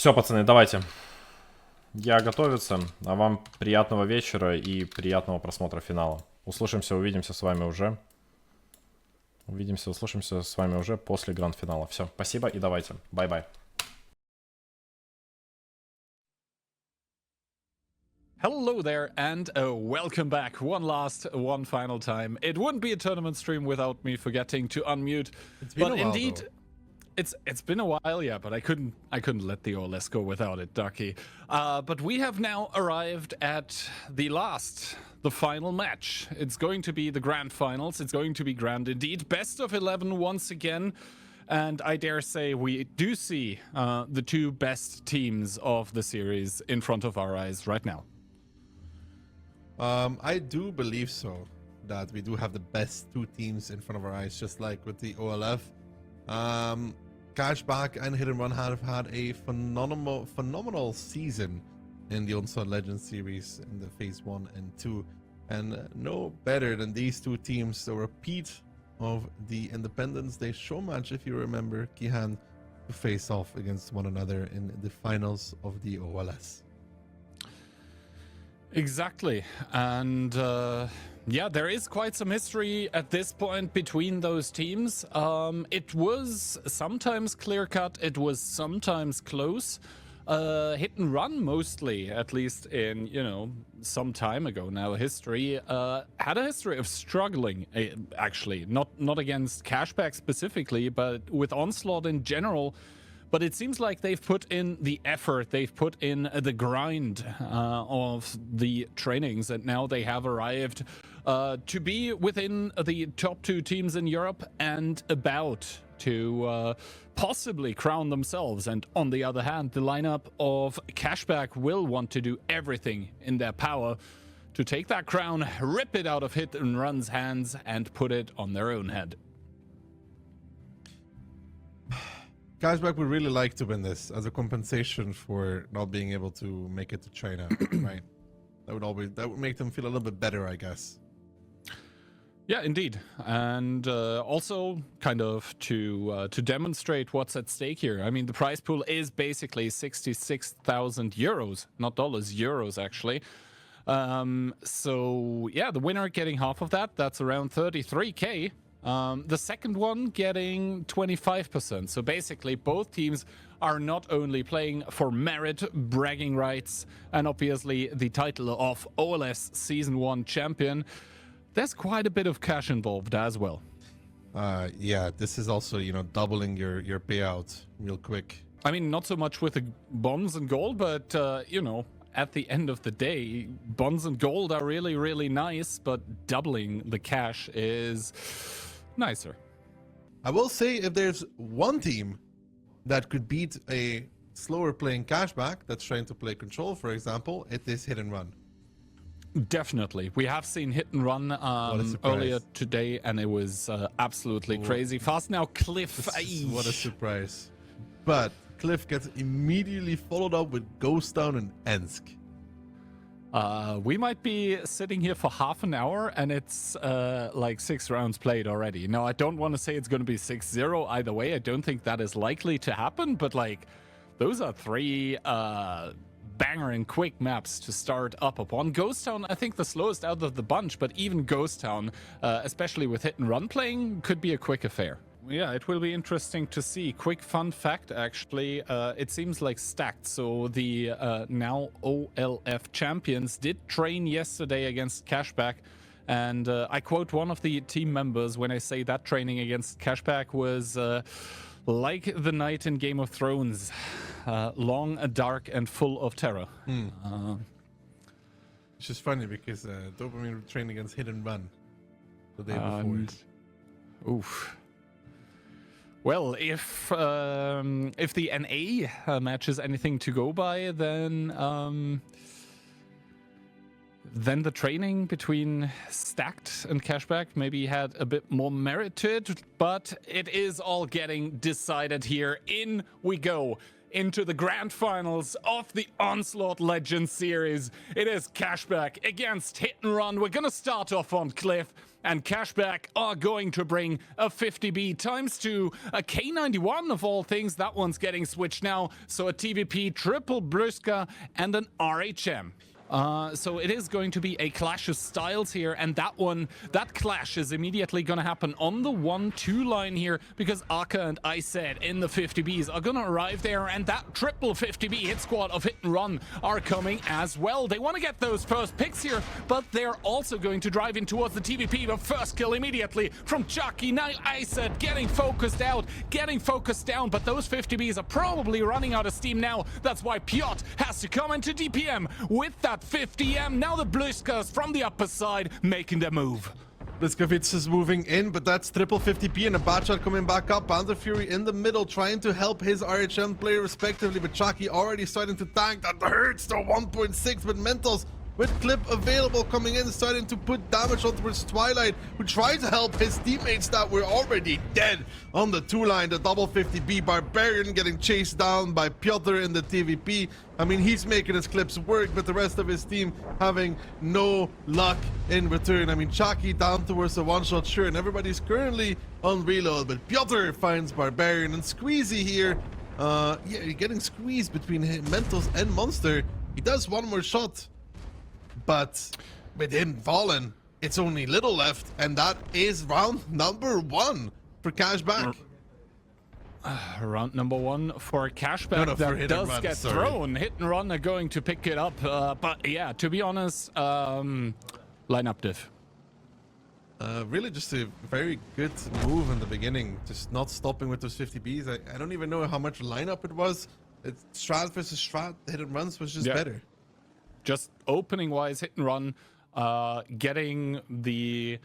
Все, пацаны, давайте. Я готовиться, а вам приятного вечера и приятного просмотра финала. Услышимся, увидимся с вами уже. Увидимся, услышимся с вами уже после гранд-финала. Все, спасибо и давайте. Бай-бай. Hello there and welcome back one final time. It wouldn't be a tournament stream without me forgetting to unmute. It's been but a while, indeed, though. it's been a while, yeah, but I couldn't let the OLS go without it, Ducky. But we have now arrived at the final match. It's going to be the grand finals. It's going to be grand indeed. Best of 11 once again. And I dare say we do see the two best teams of the series in front of our eyes right now. I do believe so, that we do have the best two teams in front of our eyes, just like with the OLF. Cashback and Hit and Run have had a phenomenal season in the Unsolved Legends series in the phase 1 and 2, and no better than these two teams. The repeat of the Independence Day show match, if you remember, Kihan, to face off against one another in the finals of the OLS. Exactly. And yeah, there is quite some history at this point between those teams. It was sometimes clear-cut, it was sometimes close. Hit and Run mostly, at least in, you know, some time ago now, history, had a history of struggling, actually. Not against Cashback specifically, but with Onslaught in general. But it seems like they've put in the effort, they've put in the grind of the trainings, and now they have arrived to be within the top two teams in Europe and about to possibly crown themselves. And on the other hand, the lineup of Cashback will want to do everything in their power to take that crown, rip it out of Hit and Run's hands, and put it on their own head. Cashback would really like to win this as a compensation for not being able to make it to China, right? That would make them feel a little bit better, I guess. Yeah, indeed, and also kind of to demonstrate what's at stake here. I mean, the prize pool is basically 66,000 euros, not dollars, euros actually. So yeah, the winner getting half of that. That's around 33k. The second one getting 25%. So basically both teams are not only playing for merit, bragging rights, and obviously the title of OLS Season 1 champion. There's quite a bit of cash involved as well. Yeah, this is also, you know, doubling your payout real quick. I mean, not so much with the bonds and gold, but, you know, at the end of the day, bonds and gold are really, really nice, but doubling the cash is nicer. I will say, if there's one team that could beat a slower playing Cashback that's trying to play Control, for example, it is Hit and Run. Definitely. We have seen Hit and Run earlier today, and it was absolutely crazy. Fast now, Cliff. What a surprise. But Cliff gets immediately followed up with Ghost Town and Ensk. We might be sitting here for half an hour, and it's like 6 rounds played already. Now, I don't want to say it's going to be 6-0 either way. I don't think that is likely to happen, but like, those are 3 banger and quick maps to start up upon. Ghost Town, I think the slowest out of the bunch, but even Ghost Town, especially with Hit and Run playing, could be a quick affair. Yeah, it will be interesting to see. Quick fun fact, actually, it seems like stacked. So the now OLF champions did train yesterday against Cashback, and I quote one of the team members when I say that training against Cashback was like the night in Game of Thrones, long, dark, and full of terror. It's just funny because Dopamine trained against Hit and Run the day before. Oof. Well, if the NA match is anything to go by, then the training between Stacked and Cashback maybe had a bit more merit to it, but it is all getting decided here. In we go into the grand finals of the Onslaught Legends series. It is Cashback against Hit and Run. We're going to start off on Cliff, and Cashback are going to bring a 50B times 2, a K91 of all things. That one's getting switched now. So a TVP, triple Bruska, and an RHM. So it is going to be a clash of styles here, and that clash is immediately going to happen on the 1-2 line here, because Aka and I said in the 50Bs are going to arrive there, and that triple 50B hit squad of Hit and Run are coming as well. They want to get those first picks here, but they're also going to drive in towards the TVP. The first kill immediately from Chucky. Now I said getting focused down, but those 50Bs are probably running out of steam now. That's why Piotr has to come into DPM with that 50M. Now the Blueskas from the upper side making their move. Bliskovic is moving in, but that's triple 50p and a bad shot coming back up. Panzer Fury in the middle trying to help his RHM player respectively, but Chucky already starting to tank. That hurts, though. 1.6, but Mentos with clip available coming in, starting to put damage onto his Twilight, who tried to help his teammates that were already dead on the 2 line. The double 50B Barbarian getting chased down by Piotr in the TVP. I mean, he's making his clips work, but the rest of his team having no luck in return. I mean, Chucky down towards the one-shot, sure, and everybody's currently on reload, but Piotr finds Barbarian and Squeezy here. Yeah, you're getting squeezed between him, Mentos and Monster. He does one more shot, but with him fallen, it's only little left, and that is round number 1 for Cashback. Round number 1 for Cashback. No, that does get thrown. Hit and Run are going to pick it up, but yeah, to be honest, lineup diff. Really just a very good move in the beginning, just not stopping with those 50Bs. I don't even know how much lineup it was. It's Strat versus Strat. Hit and Runs was just better. Just opening wise, Hit and Run, getting the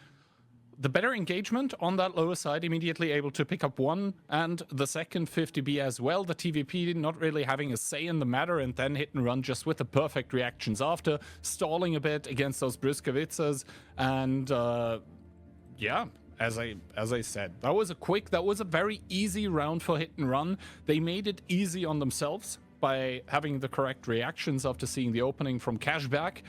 better engagement on that lower side, immediately able to pick up one and the second 50B as well. The TVP not really having a say in the matter, and then Hit and Run just with the perfect reactions after, stalling a bit against those Bruskavitsas, and yeah, as I said, that was a very easy round for Hit and Run. They made it easy on themselves by having the correct reactions after seeing the opening from Cashback.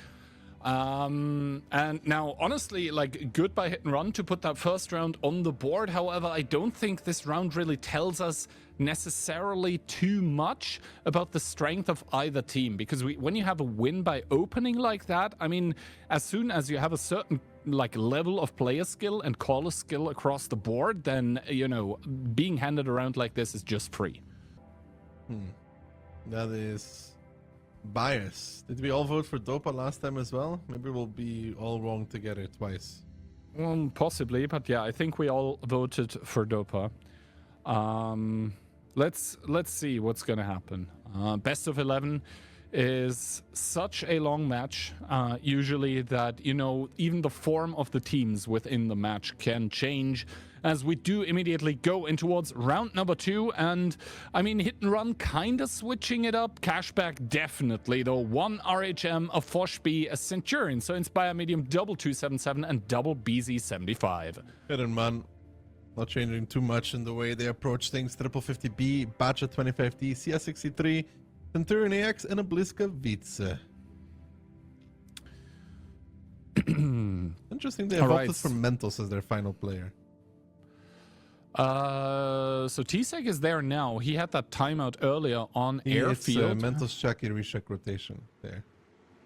And now, honestly, like, good by Hit and Run to put that first round on the board. However, I don't think this round really tells us necessarily too much about the strength of either team, because when you have a win by opening like that, I mean, as soon as you have a certain like level of player skill and caller skill across the board, then, you know, being handed around like this is just free. That is bias. Did we all vote for Dopa last time as well? Maybe we'll be all wrong together twice. Possibly, but yeah, I think we all voted for Dopa. Let's see what's gonna happen. Best of 11 is such a long match, usually, that, you know, even the form of the teams within the match can change, as we do immediately go in towards round number 2. And I mean, Hit and Run kind of switching it up. Cashback definitely, though. 1 RHM, a Foshby, a Centurion, so Inspire Medium, double 277 and double BZ75. Hit and Run not changing too much in the way they approach things. Triple 50B, Batch at 25D, CS63, Centurion AX, and a Bliskovic. Interesting, they have opted for Mentos as their final player. So T-Sec is there now. He had that timeout earlier on airfield. Mentos Chucky recheck rotation there.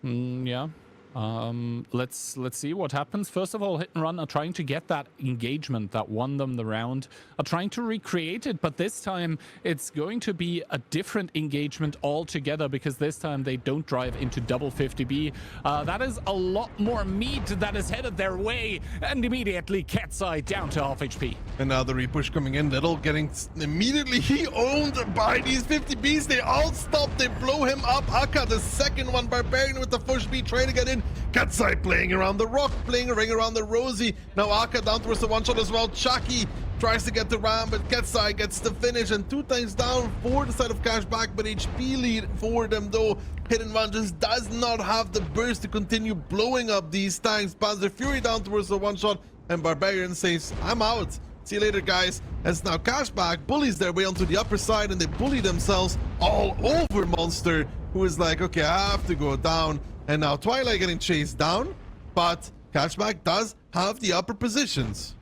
Yeah. Let's see what happens. First of all, Hit and Run are trying to get that engagement that won them the round, are trying to recreate it, but this time it's going to be a different engagement altogether, because this time they don't drive into double 50B. That is a lot more meat that is headed their way, and immediately Cat's Eye down to half HP. And now the repush coming in, Little getting immediately owned by these 50Bs. They all stop, they blow him up. Aka, the second one, Barbarian with the push B, trying to get in. Katsai playing around the rock, playing a ring around the Rosie. Now Aka down towards the one shot as well. Chucky tries to get the ram, but Katsai gets the finish, and 2 times down for the side of Cashback, but HP lead for them though. Hit and Run just does not have the burst to continue blowing up these tanks. Panzer Fury down towards the one shot, and Barbarian says, I'm out. See you later, guys. As now Cashback bullies their way onto the upper side and they bully themselves all over Monster, who is like, okay, I have to go down. And now Twilight getting chased down, but Cashback does have the upper positions.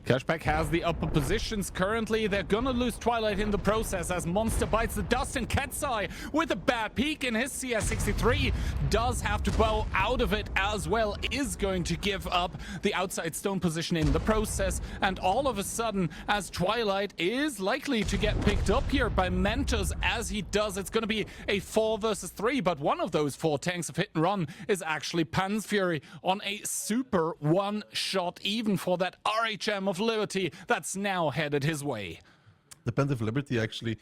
Cashback has the upper positions currently. They're gonna lose Twilight in the process as Monster bites the dust, and Ketsai with a bad peek in his CS63 does have to bow out of it as well, is going to give up the outside stone position in the process. And all of a sudden, as Twilight is likely to get picked up here by Mentos as he does, it's gonna be a 4 versus 3, but one of those 4 tanks of hit and run is actually Pan's Fury on a super one-shot even for that RHM of Liberty that's now headed his way. The Pen of Liberty actually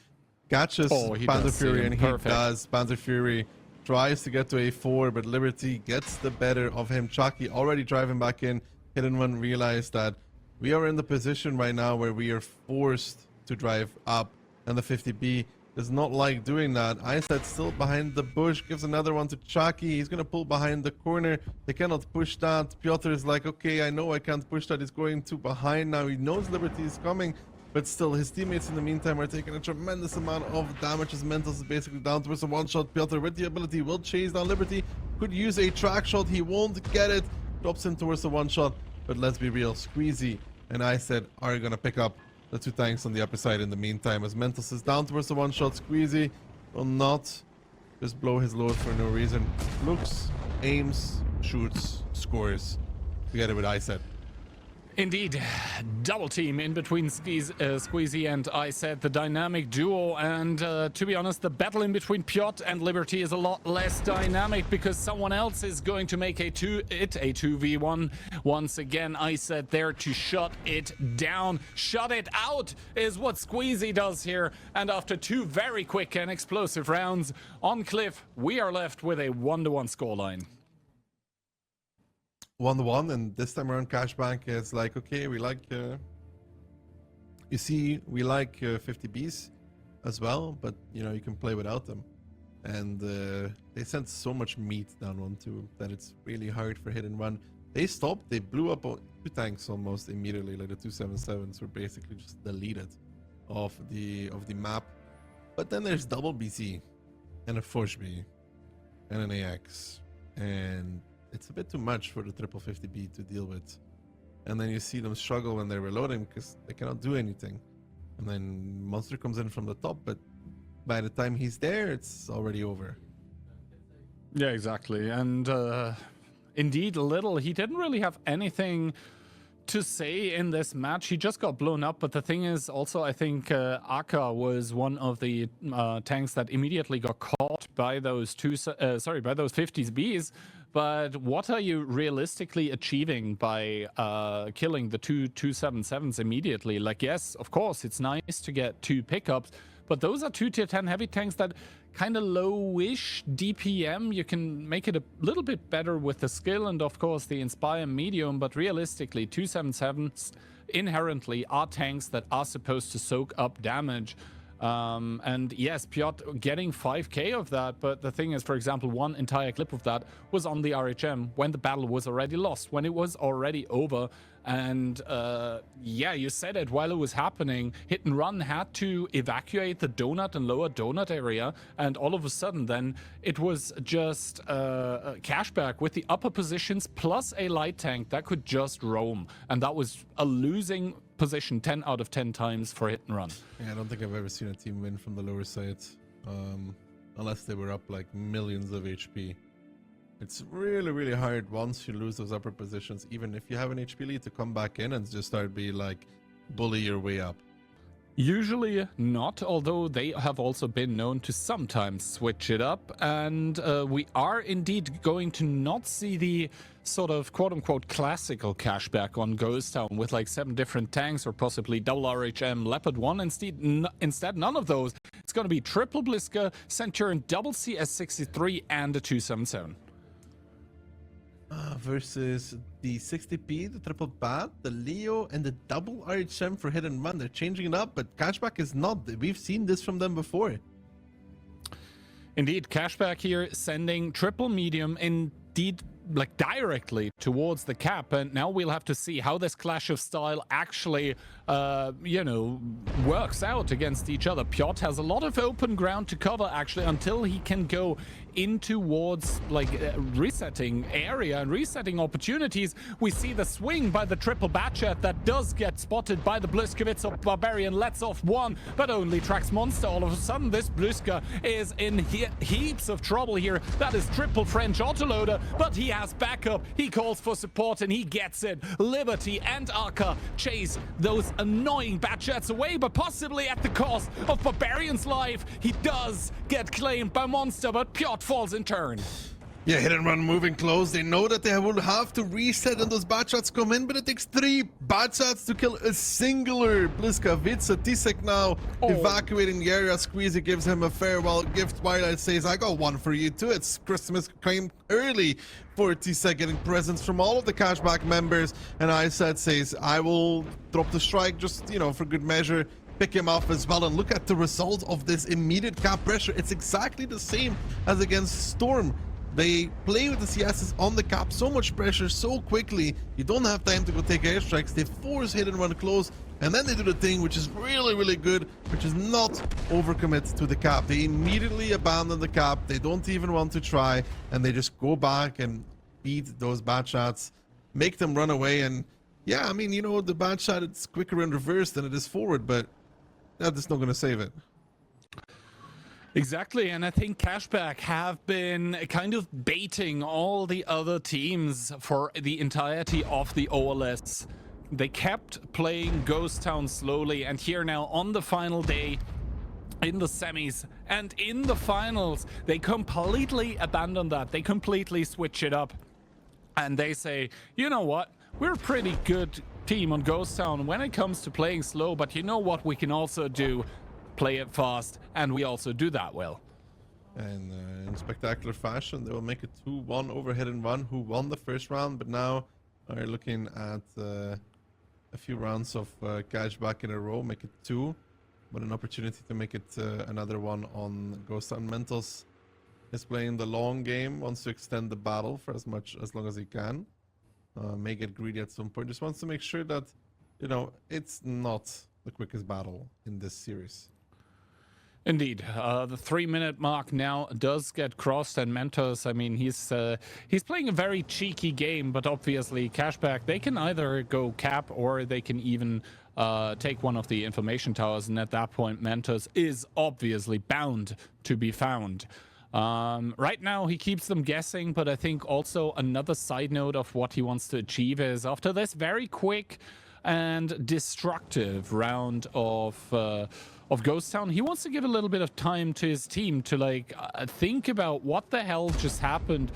catches Panzer Fury, and he does. Panzer Fury tries to get to A4, but Liberty gets the better of him. Chucky already driving back in. Hidden One realized that we are in the position right now where we are forced to drive up, and the 50B does not like doing that. Iset still behind the bush, gives another one to Chucky. He's gonna pull behind the corner. They cannot push that. Piotr is like, okay, I know I can't push that. He's going too behind now. He knows Liberty is coming, but still his teammates in the meantime are taking a tremendous amount of damage as Mentos is basically down towards a one-shot. Piotr with the ability will chase down Liberty. Could use a track shot. He won't get it. Drops him towards the one-shot, but let's be real. Squeezy and Iset are gonna pick up the 2 tanks on the upper side in the meantime, as Mentos is down towards the one-shot. Squeezy will not just blow his load for no reason. Looks, aims, shoots, scores. Together with Iset. Indeed, double team in between Squeezy and Iset, the dynamic duo, and to be honest, the battle in between Piotr and Liberty is a lot less dynamic because someone else is going to make a 2v1. Once again, Iset there to shut it down. Shut it out is what Squeezy does here, and after 2 very quick and explosive rounds on Cliff, we are left with a 1-1 scoreline. 1-1, and this time around Cashback is like, okay, we like you see, we like 50Bs as well, but you know, you can play without them, and they sent so much meat down 1-2 that it's really hard for hit and run. They stopped, they blew up 2 tanks almost immediately. Like the 277s were basically just deleted off the map. But then there's double BC and a Foch B and an AX, and it's a bit too much for the triple 50B to deal with. And then you see them struggle when they're reloading because they cannot do anything. And then Monster comes in from the top, but by the time he's there, it's already over. Yeah, exactly. And indeed, Little, he didn't really have anything to say in this match. He just got blown up. But the thing is also, I think Aka was one of the tanks that immediately got caught by those by those 50s Bs. But what are you realistically achieving by killing the 277s immediately? Like, yes, of course, it's nice to get 2 pickups, but those are 2 tier 10 heavy tanks that kind of lowish DPM. You can make it a little bit better with the skill and, of course, the Inspire medium, but realistically, 277s inherently are tanks that are supposed to soak up damage. And yes, Piotr getting 5k of that, but the thing is, for example, one entire clip of that was on the RHM when the battle was already lost, when it was already over. And yeah, you said it while it was happening. Hit and Run had to evacuate the donut and lower donut area, and all of a sudden then it was just Cashback with the upper positions plus a light tank that could just roam, and that was a losing position 10 out of 10 times for Hit and Run. Yeah, I don't think I've ever seen a team win from the lower side, unless they were up like millions of HP. It's really, really hard once you lose those upper positions, even if you have an HP lead, to come back in and just start be like bully your way up. Usually not, although they have also been known to sometimes switch it up, and we are indeed going to not see the sort of quote-unquote classical Cashback on Ghost Town with like 7 different tanks or possibly double RHM Leopard 1. Instead, none of those. It's going to be triple Blisker, Centurion, double CS63 and a 277. Versus the 60p, the triple bat, the Leo, and the double RHM for hit and run. They're changing it up, but Cashback is not. We've seen this from them before. Indeed, Cashback here sending triple medium, indeed, like directly towards the cap, and now we'll have to see how this clash of style actually you know, works out against each other. Piotr has a lot of open ground to cover, actually, until he can go in towards, like, resetting area and resetting opportunities. We see the swing by the triple Batchat that does get spotted by the Bluskowitz of Barbarian, lets off one, but only tracks Monster. All of a sudden, this Bluska is in heaps of trouble here. That is triple French autoloader, but he has backup. He calls for support and he gets it. Liberty and Arca chase those annoying Batchats away, but possibly at the cost of Barbarian's life. He does get claimed by Monster, but Piotr falls in turn. Yeah, hit and run moving close. They know that they will have to reset and those bad shots come in, but it takes 3 bad shots to kill a singular Bliskavitsa. Tisek now evacuating the area. Squeezy gives him a farewell gift. Twilight says, I got one for you too. It's Christmas claim early for Tisek, getting presents from all of the cashback members. And Isat says, I will drop the strike just, you know, for good measure. Pick him off as well, and look at the result of this immediate cap pressure. It's exactly the same as against Storm. They play with the CSs on the cap, so much pressure so quickly, you don't have time to go take airstrikes. They force hit and run close, and then they do the thing which is really, really good, which is not overcommit to the cap. They immediately abandon the cap, they don't even want to try, and they just go back and beat those bad shots, make them run away. And yeah, I mean, you know, the bad shot, it's quicker in reverse than it is forward, but that's not going to save it. Exactly, and I think Cashback have been kind of baiting all the other teams for the entirety of the OLS. They kept playing Ghost Town slowly, and here now on the final day, in the semis and in the finals, they completely abandon that. They completely switch it up, and they say, you know what, we're a pretty good team on Ghost Town when it comes to playing slow, but you know what we can also do? Play it fast, and we also do that well. And in spectacular fashion, they will make it 2-1 over Hit and Run, who won the first round, but now are looking at a few rounds of cashback in a row, make it 2, but an opportunity to make it another one on Ghost Town. Mentos is playing the long game, wants to extend the battle for as long as he can. May get greedy at some point, just wants to make sure that, you know, it's not the quickest battle in this series. Indeed, the 3-minute mark now does get crossed, and Mentos, I mean, he's playing a very cheeky game, but obviously Cashback, they can either go cap or they can even take one of the information towers, and at that point Mentos is obviously bound to be found. Right now he keeps them guessing, but I think also another side note of what he wants to achieve is, after this very quick and destructive round of Ghost Town, he wants to give a little bit of time to his team to like think about what the hell just happened,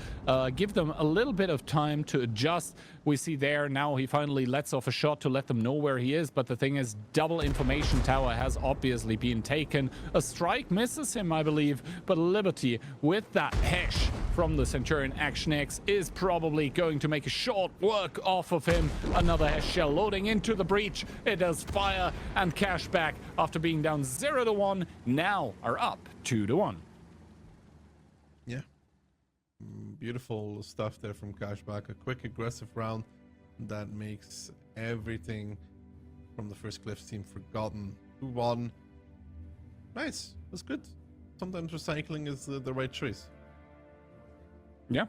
give them a little bit of time to adjust. We see there now he finally lets off a shot to let them know where he is, but the thing is, double information tower has obviously been taken. A strike misses him, I believe, but Liberty with that hash from the Centurion Action X is probably going to make a short work off of him. Another hash shell loading into the breach. It does fire, and Cashback, after being down 0-1, now are up 2-1. Yeah. Beautiful stuff there from Cashback. A quick, aggressive round that makes everything from the first Cliffs team forgotten. 2-1. Nice. That's good. Sometimes recycling is the right choice. Yeah.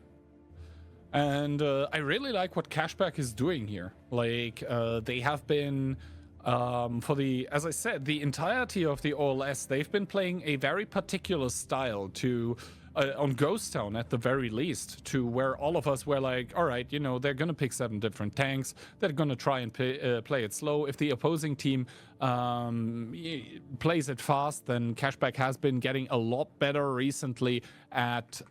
And I really like what Cashback is doing here. Like, they have been, for the, as I said, the entirety of the OLS, they've been playing a very particular style to, on Ghost Town at the very least, to where all of us were like, all right, you know, they're going to pick 7 different tanks. They're going to try and play it slow. If the opposing team plays it fast, then Cashback has been getting a lot better recently at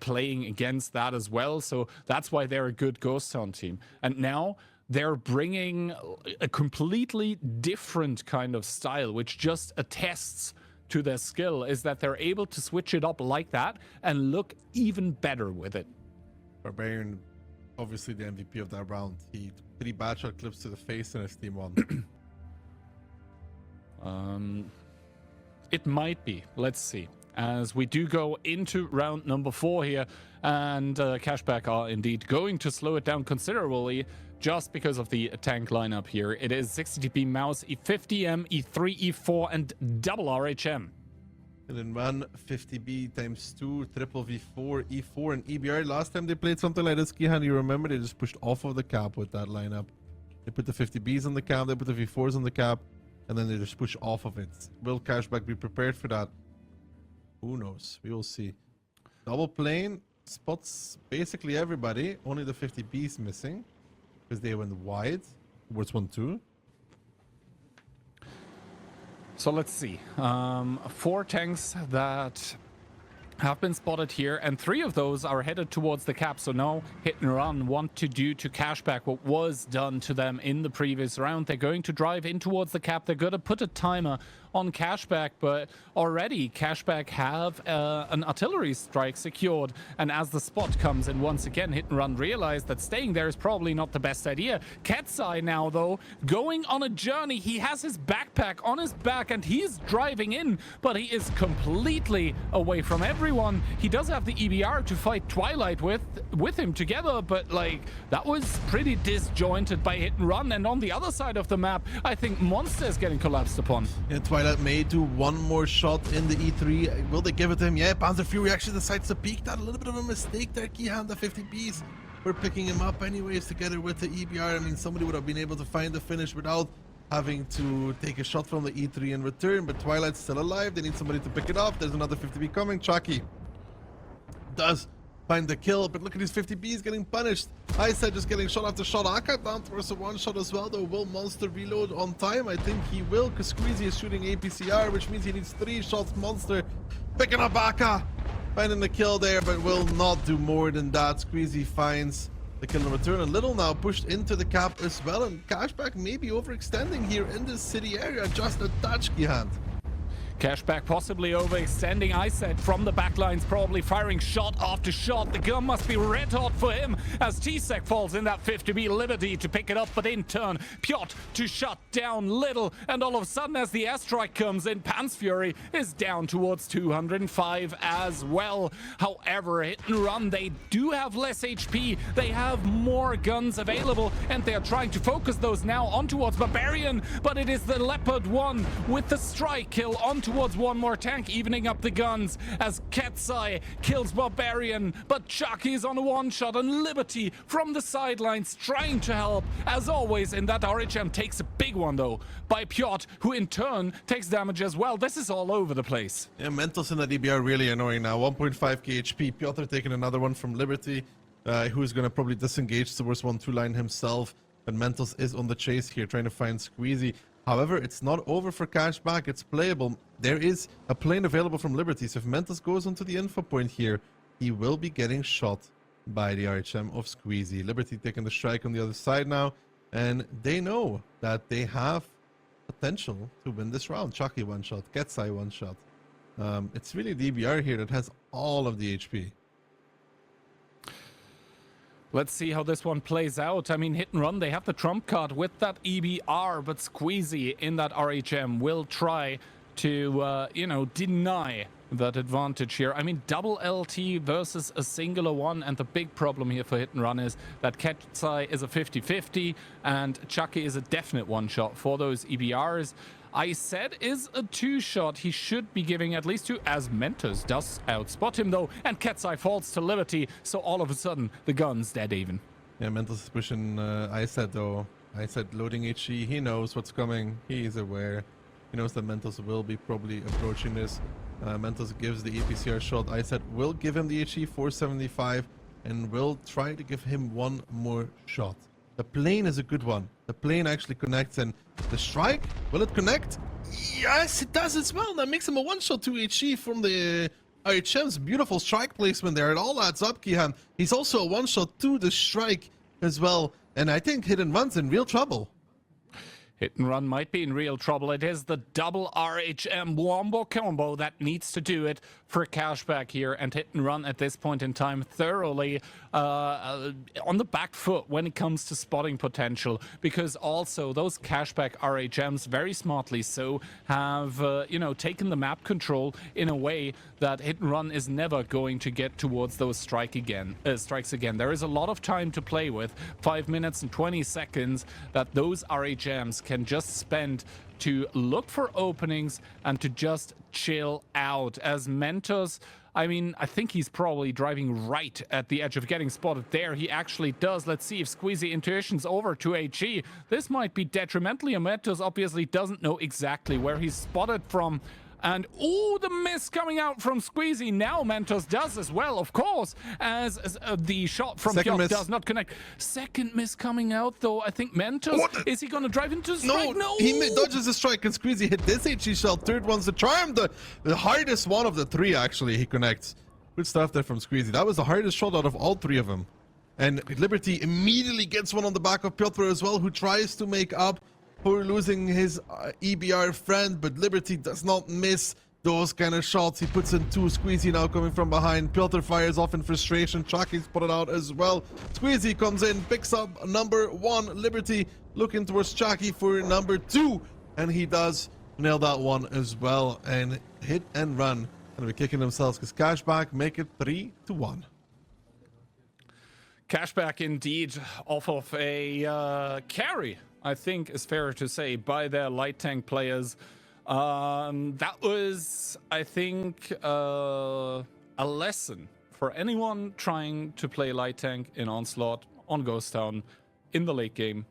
playing against that as well. So that's why they're a good Ghost Town team. And now they're bringing a completely different kind of style, which just attests to their skill, is that they're able to switch it up like that and look even better with it. Barbarian, obviously the MVP of that round. He 3 bad shot clips to the face and his team won. It might be. Let's see. as we do go into round number 4 here, and Cashback are indeed going to slow it down considerably just because of the tank lineup here. It is 60TP Mouse, E50M, E3, E4, and double RHM. And then 150B times 2, triple V4, E4, and EBR. Last time they played something like this, Kihan, you remember, they just pushed off of the cap with that lineup. They put the 50Bs on the cap, they put the V4s on the cap, and then they just push off of it. Will Cashback be prepared for that? Who knows? We will see. Double plane spots basically everybody. Only the 50Bs missing because they went wide towards 1-2. So let's see. 4 tanks that have been spotted here, and 3 of those are headed towards the cap. So now Hit and Run want to do to Cashback what was done to them in the previous round. They're going to drive in towards the cap. They're going to put a timer on Cashback, but already Cashback have an artillery strike secured, and as the spot comes in once again, Hit and Run realize that staying there is probably not the best idea. Ketsai now, though, going on a journey. He has his backpack on his back and he's driving in, but he is completely away from everyone. He does have the EBR to fight Twilight with him together, but like, that was pretty disjointed by Hit and Run. And on the other side of the map, I think Monster is getting collapsed upon. Yeah, Twilight may do one more shot in the E3. Will they give it to him? Yeah, Panzer Fury actually decides to peek that. A little bit of a mistake there, Kihan. The 50Bs were picking him up anyways together with the EBR. I mean, somebody would have been able to find the finish without having to take a shot from the E3 in return, but Twilight's still alive. They need somebody to pick it up. There's another 50B coming. Chucky does find the kill, but look at these 50Bs getting punished. I said just getting shot after shot. Aka down towards a 1-shot as well, though. Will Monster reload on time? I think he will, because Squeezy is shooting APCR, which means he needs 3 shots. Monster picking up Aka, finding the kill there, but will not do more than that. Squeezy finds the kill in return. A little now pushed into the cap as well, and Cashback may be overextending here in this city area. Just a touch, Gihand. Cashback possibly overextending. I said from the backlines, probably firing shot after shot. The gun must be red hot for him as T-Sec falls in that 50B. Liberty to pick it up, but in turn, Piotr to shut down Little. And all of a sudden, as the airstrike comes in, Pants Fury is down towards 205 as well. However, Hit and Run, they do have less HP. They have more guns available, and they are trying to focus those now on towards Barbarian. But it is the Leopard 1 with the strike kill on towards one more tank, evening up the guns as Ketsai kills Barbarian, but Chucky is on a 1-shot, and Liberty from the sidelines trying to help as always, and that RHM takes a big one though by Piotr, who in turn takes damage as well. This is all over the place. Yeah, Mentos in the DB are really annoying now. 1.5k HP. Piotr taking another one from Liberty, who's going to probably disengage towards 1-2 line himself, but Mentos is on the chase here trying to find Squeezy. However, it's not over for Cashback. It's playable. There is a plane available from Liberty, so if Mentos goes onto the info point here, he will be getting shot by the RHM of Squeezy. Liberty taking the strike on the other side now, and they know that they have potential to win this round. Chucky 1-shot, Ketsai 1-shot. It's really DBR here that has all of the HP. Let's see how this one plays out. I mean, Hit and Run, they have the trump card with that EBR, but Squeezy in that RHM will try to, deny that advantage here. I mean, double LT versus a singular one, and the big problem here for Hit and Run is that Ketsai is a 50-50, and Chucky is a definite 1-shot for those EBRs. I said is a 2-shot. He should be giving at least 2, as Mentos does outspot him though, and Ketsai falls to Liberty, so all of a sudden the gun's dead even. Yeah, Mentos is pushing Iset though. Iset loading HE, he knows what's coming, he is aware. He knows that Mentos will be probably approaching this. Mentos gives the APCR shot. Iset will give him the HE 475 and will try to give him one more shot. The plane is a good one. The plane actually connects, and the strike, will it connect? Yes, it does as well. That makes him a 1-shot 2 HE from the RHM's beautiful strike placement there. It all adds up, Kihan. He's also a 1-shot to the strike as well. And I think Hit and Run's in real trouble. Hit and Run might be in real trouble. It is the double RHM wombo combo that needs to do it for Cashback here, and Hit and Run at this point in time thoroughly on the back foot when it comes to spotting potential, because also those Cashback RHMs, very smartly so, have taken the map control in a way that Hit and Run is never going to get towards those strikes again. There is a lot of time to play with, 5 minutes and 20 seconds that those RHMs can just spend to look for openings and to just chill out. As Mentos, I mean, I think he's probably driving right at the edge of getting spotted there. He actually does. Let's see if Squeezy Intuition's over to HE. This might be detrimental. Mentos obviously doesn't know exactly where he's spotted from. And, ooh, the miss coming out from Squeezy. Now Mentos does as well, of course, as the shot from Pjok does not connect. Second miss coming out, though. I think Mentos, is he going to drive into strike? No! He dodges the strike, and Squeezy hit this HE shot. Third one's the charm, the hardest one of the three, actually, he connects. Good stuff there from Squeezy. That was the hardest shot out of all three of them. And Liberty immediately gets one on the back of Piotr as well, who tries to make up for losing his EBR friend, but Liberty does not miss those kind of shots. He puts in two. Squeezy now coming from behind. Piotr fires off in frustration. Chaki's put it out as well. Squeezy comes in, picks up number one. Liberty looking towards Chaki for number two, and he does nail that one as well. And Hit and Run gonna be kicking themselves because Cashback make it 3-1. Cashback indeed off of a carry, I think is fair to say, by their light tank players. That was, I think, a lesson for anyone trying to play light tank in Onslaught, on Ghost Town, in the late game.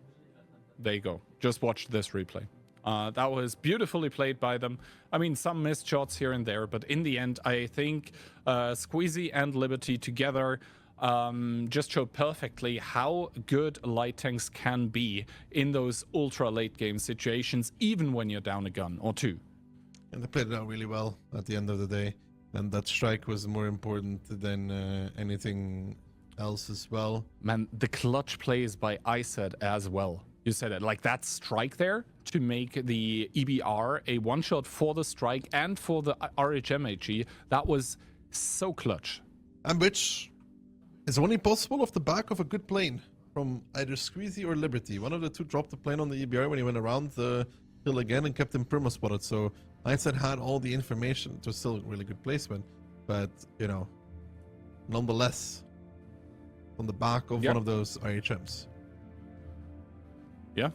There you go. Just watch this replay. That was beautifully played by them. I mean, some missed shots here and there, but in the end, I think Squeezy and Liberty together just showed perfectly how good light tanks can be in those ultra late game situations, even when you're down a gun or two. And they played it out really well at the end of the day, and that strike was more important than anything else as well. Man, the clutch plays by ISED as well. You said it, like that strike there to make the EBR a one-shot for the strike and for the RHMHE, that was so clutch. And which is only possible off the back of a good plane from either Squeezy or Liberty. One of the two dropped the plane on the EBR when he went around the hill again and kept him perma-spotted. So Mindset had all the information. It was still a really good placement. But, you know, nonetheless, on the back of one of those RHMs. Yeah.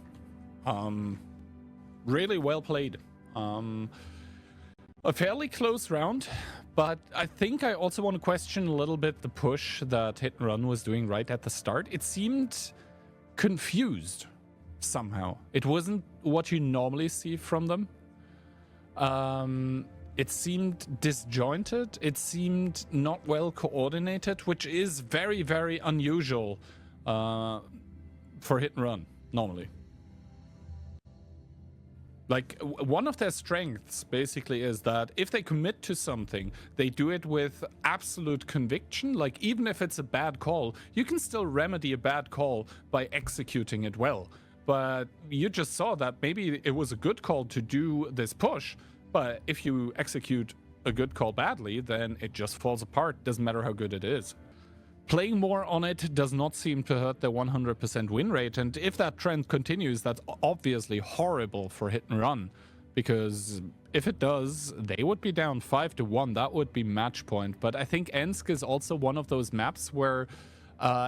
Really well played. A fairly close round. But I think I also want to question a little bit the push that Hit and Run was doing right at the start. It seemed confused somehow. It wasn't what you normally see from them. It seemed disjointed. It seemed not well coordinated, which is very, very unusual for Hit and Run normally. Like, one of their strengths basically is that if they commit to something, they do it with absolute conviction. Like, even if it's a bad call, you can still remedy a bad call by executing it well. But you just saw that maybe it was a good call to do this push, but if you execute a good call badly, then it just falls apart. Doesn't matter how good it is. Playing more on it does not seem to hurt their 100% win rate, and if that trend continues, that's obviously horrible for Hit and Run, because if it does, they would be down 5-1. That would be match point. But I think Ensk is also one of those maps where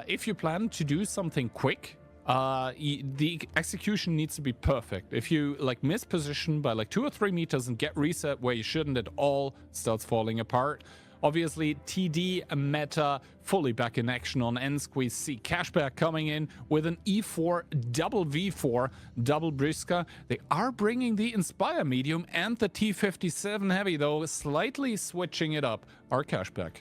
if you plan to do something quick, the execution needs to be perfect. If you like miss position by like 2 or 3 meters and get reset where you shouldn't, it all starts falling apart. Obviously, TD meta fully back in action on Ensk. We see Cashback coming in with an E4 double V4 double Briska. They are bringing the Inspire medium and the T57 heavy, though slightly switching it up. Our Cashback,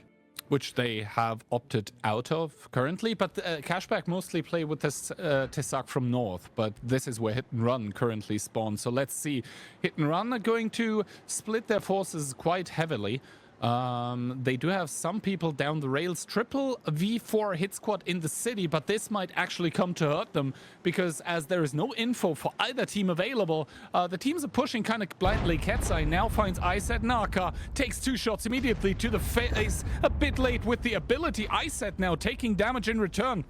which they have opted out of currently, but Cashback mostly play with this Tesak from North, but this is where Hit and Run currently spawn. So let's see. Hit and Run are going to split their forces quite heavily. They do have some people down the rails. Triple V4 hit squad in the city, but this might actually come to hurt them because as there is no info for either team available, the teams are pushing kind of blindly. Ketzai now finds Iset. Naka takes 2 shots immediately to the face. A bit late with the ability. Iset now taking damage in return.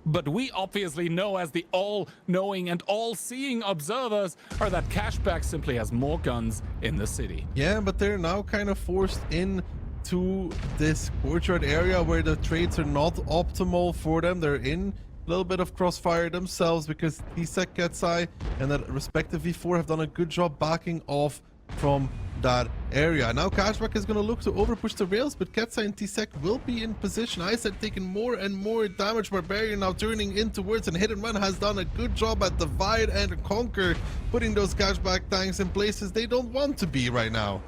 But we obviously know as the all-knowing and all-seeing observers are that Cashback simply has more guns in the city. Yeah, but they're now kind of forced into this courtyard area where the trades are not optimal for them. They're in a little bit of crossfire themselves because Tsek, Ketzai, and that respective V4 have done a good job backing off from that area. Now Cashback is going to look to overpush the rails, but Ketzai and Tsek will be in position. I said taking more and more damage. Barbarian now turning in towards, and Hit and Run has done a good job at divide and conquer, putting those Cashback tanks in places they don't want to be right now.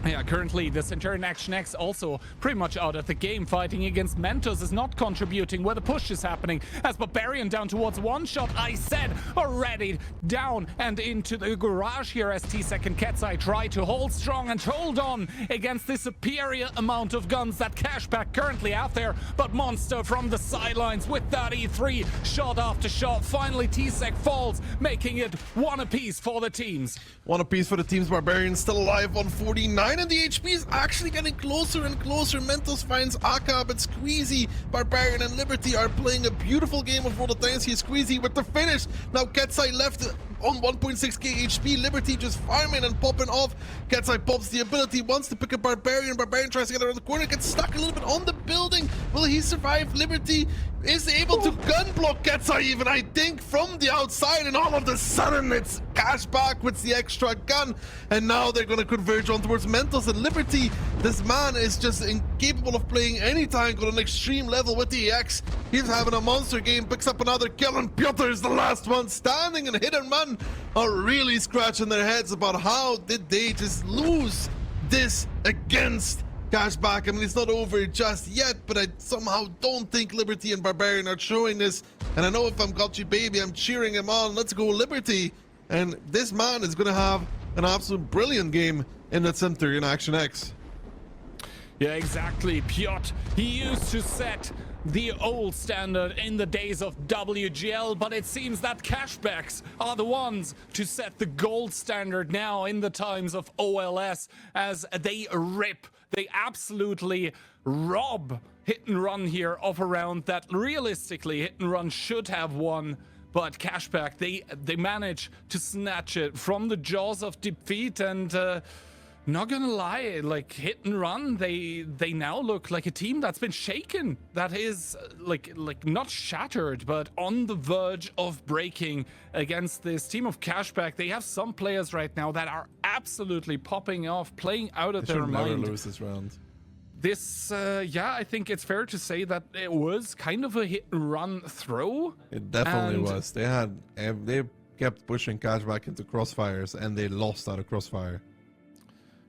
Yeah, currently the Centurion Action X also pretty much out of the game. Fighting against Mentos is not contributing where the push is happening. As Barbarian down towards one shot, I said already down and into the garage here as Tsek and Ketzai try to hold strong and hold on against the superior amount of guns that Cashback currently out there. But Monster from the sidelines with that E3 shot after shot. Finally Tsek falls, making it 1 apiece for the teams. 1 apiece for the teams. Barbarian still alive on 49, and the HP is actually getting closer and closer. Mentos finds Aka, but Squeezy, Barbarian, and Liberty are playing a beautiful game of Roll the Dice here. Squeezy with the finish. Now Ketzai left on 1.6k HP. Liberty just farming and popping off. Ketzai pops the ability, wants to pick up Barbarian. Barbarian tries to get around the corner, gets stuck a little bit on the building. Will he survive? Liberty is able to gun block Ketzai even, I think, from the outside, and all of a sudden it's Cashback with the extra gun, and now they're going to converge on towards Mentos and Liberty. This man is just incapable of playing any tank on an extreme level with the EX. He's having a monster game, picks up another kill, and Piotr is the last one standing, and Hit and Run are really scratching their heads about how did they just lose this against Cashback. I mean, it's not over just yet, but I somehow don't think Liberty and Barbarian are showing this. And I know if I'm Gotchi Baby, I'm cheering him on. Let's go Liberty. And this man is going to have an absolute brilliant game in that center in Action X. Yeah, exactly. Piotr, he used to set the old standard in the days of WGL, but it seems that Cashbacks are the ones to set the gold standard now in the times of OLS as they rip. They absolutely rob Hit and Run here of a round that realistically Hit and Run should have won. But Cashback, they manage to snatch it from the jaws of defeat, and not gonna lie, like Hit and Run, they now look like a team that's been shaken. That is like not shattered, but on the verge of breaking against this team of Cashback. They have some players right now that are absolutely popping off, playing out of their mind. Never lose this round. This, yeah, I think it's fair to say that it was kind of a hit and run throw. It definitely was. They kept pushing Cashback into crossfires, and they lost out of crossfire.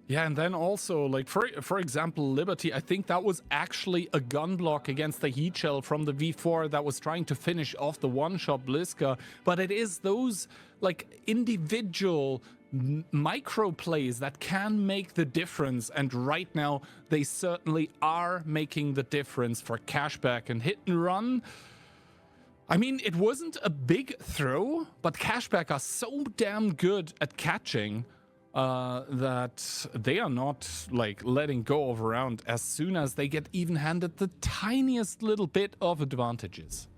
Yeah, and then also, like, for example, Liberty, I think that was actually a gun block against the heat shell from the V4 that was trying to finish off the one-shot Bliska. But it is those, like, individual micro plays that can make the difference, and right now they certainly are making the difference for Cashback. And Hit and Run, I mean, it wasn't a big throw, but Cashback are so damn good at catching that they are not like letting go of a round as soon as they get even handed the tiniest little bit of advantages.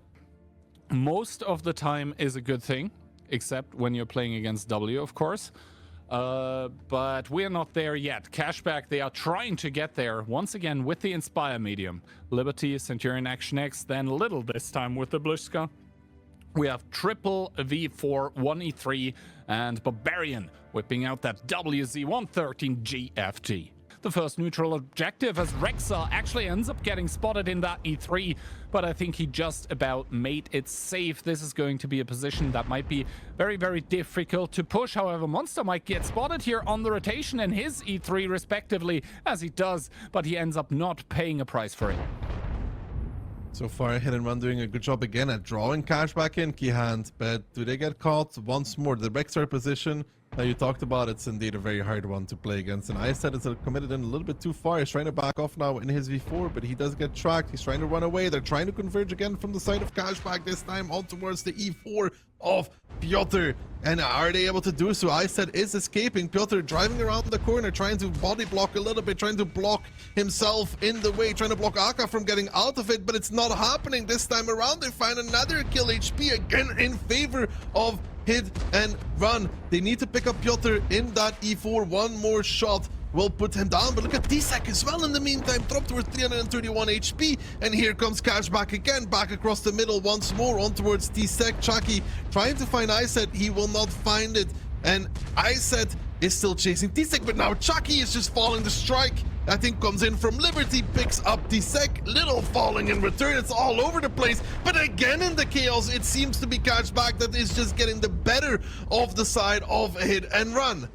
Most of the time is a good thing, except when you're playing against W, of course. But we're not there yet. Cashback, they are trying to get there once again with the Inspire medium. Liberty, Centurion Action X, then Little this time with the Bliska. We have triple V4, 1E3, and Barbarian whipping out that WZ-113 GFT. The first neutral objective as Rexa actually ends up getting spotted in that E3, but I think he just about made it safe. This is going to be a position that might be very, very difficult to push. However, Monster might get spotted here on the rotation and his E3 respectively, as he does, but he ends up not paying a price for it. So far, Hit and Run doing a good job again at drawing Cashback in Key Hand, but do they get caught once more? The Rexar position Now you talked about it's indeed a very hard one to play against, and I said it's committed in a little bit too far. He's trying to back off now in his V4, but he does get tracked. He's trying to run away. They're trying to converge again from the side of Cashback, this time on towards the E4 of Piotr. And are they able to do so? I said is escaping. Piotr driving around the corner, trying to body block a little bit, trying to block himself in the way, trying to block Aka from getting out of it, but it's not happening this time around. They find another kill HP again in favor of Hit and Run. They need to pick up Piotr in that E4. One more shot will put him down, but look at Tsek as well in the meantime, dropped towards 331 HP, and here comes Cashback again, back across the middle once more on towards Tsek. Chucky trying to find Iset, he will not find it, and Iset is still chasing Tsek, but now Chucky is just following the strike. I think comes in from Liberty, picks up Tsek, little falling in return. It's all over the place, but again in the chaos, it seems to be Cashback that is just getting the better of the side of Hit and Run.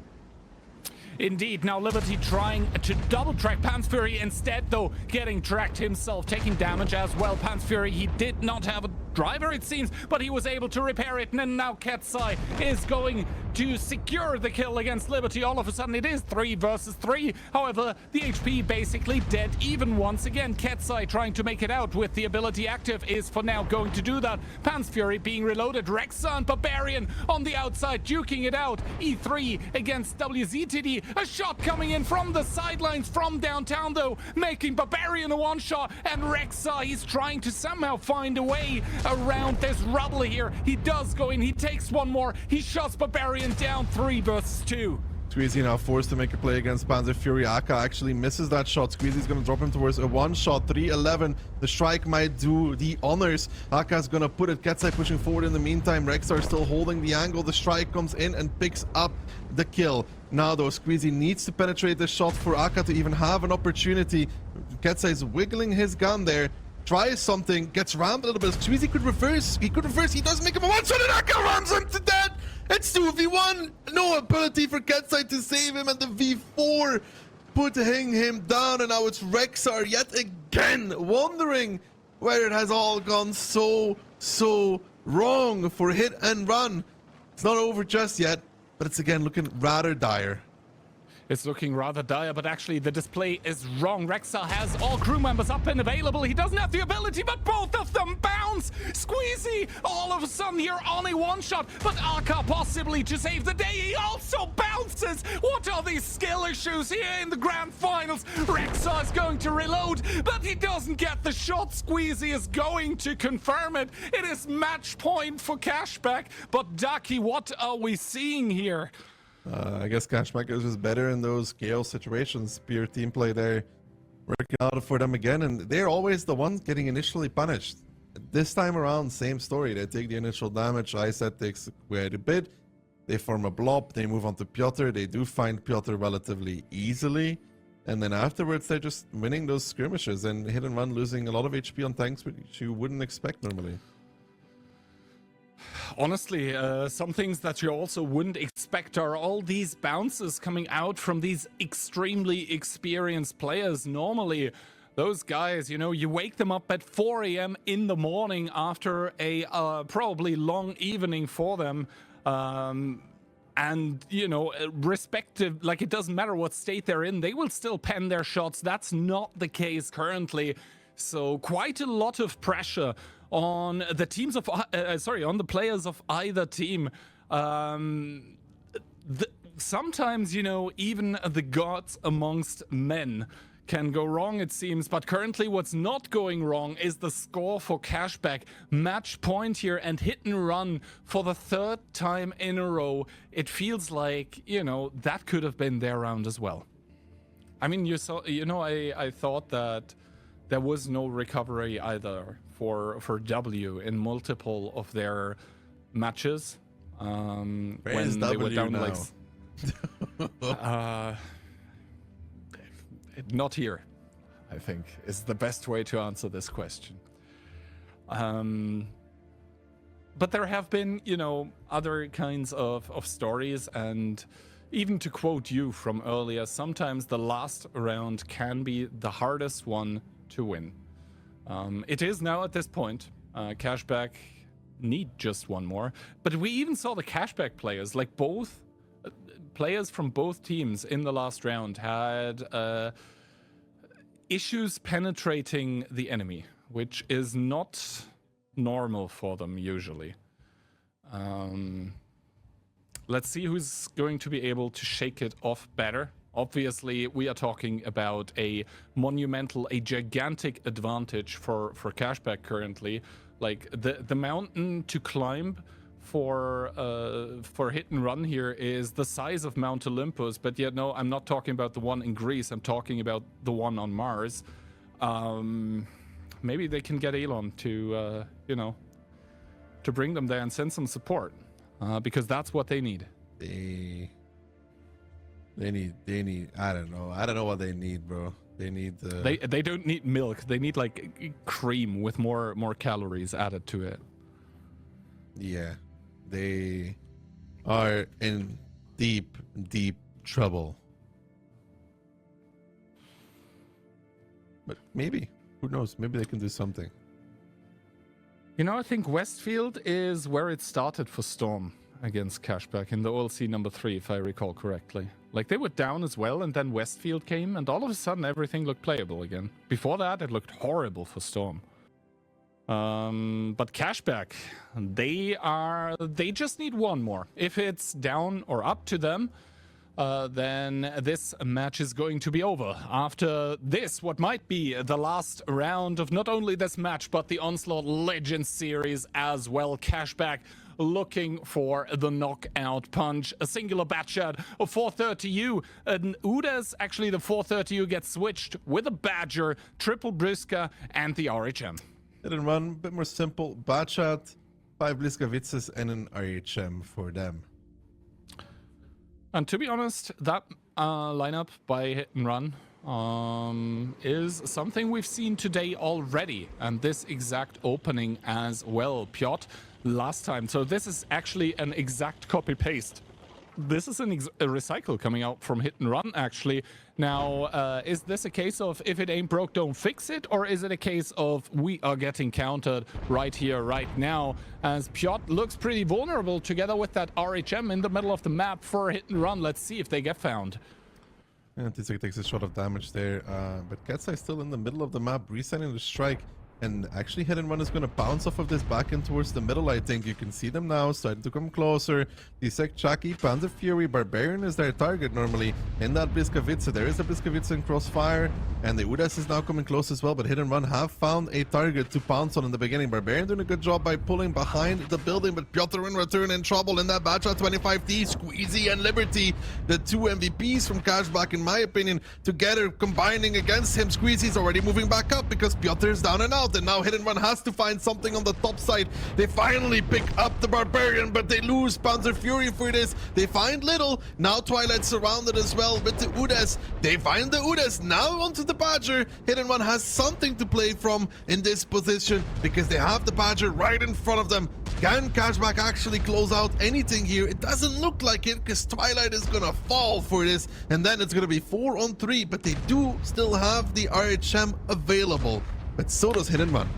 Indeed, now Liberty trying to double track Pants Fury, instead though getting tracked himself, taking damage as well. Pants Fury, he did not have a driver it seems, but he was able to repair it, and now Ketsai is going to secure the kill against Liberty. All of a sudden it is 3 versus 3, however the HP basically dead even once again. Ketsai trying to make it out with the ability active is for now going to do that. Pants Fury being reloaded, Rexa and Barbarian on the outside duking it out. E3 against WZTD, a shot coming in from the sidelines from downtown though, making Barbarian a one shot, and Rexa, he's trying to somehow find a way around this rubble here. He does go in, he takes one more, he shuts Barbarian down. 3 versus 2. Squeezy now forced to make a play against Panzer Fury. Aka actually misses that shot. Squeezy's gonna drop him towards a one shot. 3-11. The strike might do the honors. Aka's gonna put it. Ketsai pushing forward in the meantime. Rexar still holding the angle. The strike comes in and picks up the kill. Now though, Squeezy needs to penetrate the shot for Aka to even have an opportunity. Ketsai's wiggling his gun there. Tries something, gets rammed a little bit. Squeezy could reverse. He could reverse. He does make him a one shot, and Aka runs him to death. It's 2v1. No ability for Ketsai to save him, and the V4 putting him down. And now it's Rexar yet again, wondering where it has all gone so wrong for Hit and Run. It's not over just yet, but it's again looking rather dire. It's looking rather dire, but actually the display is wrong. Rexar has all crew members up and available. He doesn't have the ability, but both of them bounce. Squeezy, all of a sudden here on a one-shot, but Aka possibly to save the day. He also bounces. What are these skill issues here in the grand finals? Rexar is going to reload, but he doesn't get the shot. Squeezy is going to confirm it. It is match point for Cashback, but Ducky, what are we seeing here? I guess Cashback is just better in those chaos situations. Pure team play there, working out for them again, and they're always the ones getting initially punished. This time around, same story. They take the initial damage. Iset takes quite a bit. They form a blob. They move on to Piotr. They do find Piotr relatively easily, and then afterwards they're just winning those skirmishes and Hit and Run losing a lot of HP on tanks, which you wouldn't expect normally. Honestly, some things that you also wouldn't expect are all these bounces coming out from these extremely experienced players. Normally, those guys, you know, you wake them up at 4 a.m. in the morning after a probably long evening for them. And, you know, respective, like it doesn't matter what state they're in, they will still pen their shots. That's not the case currently. So quite a lot of pressure on the teams of on the players of either team. Sometimes, you know, even the gods amongst men can go wrong, it seems, but currently what's not going wrong is the score for Cashback. Match point here and Hit and Run for the 3rd time in a row. It feels like, you know, that could have been their round as well. I mean, you saw, you know, I thought that there was no recovery either for W in multiple of their matches. When they were down now? like not here, I think, is the best way to answer this question. But there have been, you know, other kinds of stories, and even to quote you from earlier, sometimes the last round can be the hardest one to win. It is now at this point. Cashback need just one more, but we even saw the Cashback players, like both players from both teams in the last round had issues penetrating the enemy, which is not normal for them usually. Let's see who's going to be able to shake it off better. Obviously, we are talking about a monumental, a gigantic advantage for Cashback currently. Like the mountain to climb for hit and run here is the size of Mount Olympus, but yet no, I'm not talking about the one in Greece. I'm talking about the one on Mars. Maybe they can get Elon to to bring them there and send some support, because that's what they need. They need. I don't know what they need, bro. They need. They don't need milk. They need like cream with more calories added to it. Yeah, they are in deep trouble. But maybe, who knows? Maybe they can do something. I think Westfield is where it started for Storm against Cashback in the OLC number 3, if I recall correctly. Like, they were down as well, and then Westfield came, and all of a sudden everything looked playable again. Before that, it looked horrible for Storm. But Cashback, they just need one more. If it's down or up to them, then this match is going to be over. After this, what might be the last round of not only this match, but the Onslaught Legends series as well. Cashback looking for the knockout punch. A singular bat shot of 430U. And Udas, actually the 430U gets switched with a Badger, triple Briska, and the RHM. Hit and run, a bit more simple. Bat shot, 5 Bliskavitzes, and an RHM for them. And to be honest, that lineup by Hit and Run is something we've seen today already, and this exact opening as well, Piotr, last time. So this is actually an exact copy-paste. This is a recycle coming out from Hit and Run, actually. Now, is this a case of if it ain't broke, don't fix it? Or is it a case of we are getting countered right here, right now? As Piotr looks pretty vulnerable together with that RHM in the middle of the map for Hit and Run. Let's see if they get found. And Tizek takes a shot of damage there, but Katsai still in the middle of the map, resetting the strike. And actually, Hit and Run is going to bounce off of this back and towards the middle, I think. You can see them now starting to come closer. Tisek, Chucky, Panzer Fury, Barbarian is their target normally. In that Bliskavica, there is a Bliskavica in crossfire. And the Udas is now coming close as well. But Hit and Run have found a target to pounce on in the beginning. Barbarian doing a good job by pulling behind the building. But Piotr in return in trouble in that batch at 25D. Squeezy and Liberty, the two MVPs from Cashback, in my opinion, together combining against him. Squeezy's already moving back up because Piotr is down and out. And now Hit and Run has to find something on the top side. They finally pick up the Barbarian, but they lose Panzer Fury for this. They find Little. Now Twilight surrounded as well with the Udas. They find the Udas. Now onto the Badger. Hit and Run has something to play from in this position because they have the Badger right in front of them. Can Cashback actually close out anything here? It doesn't look like it because Twilight is gonna fall for this. And then it's gonna be 4-on-3, but they do still have the RHM available. But so does Hit and Run.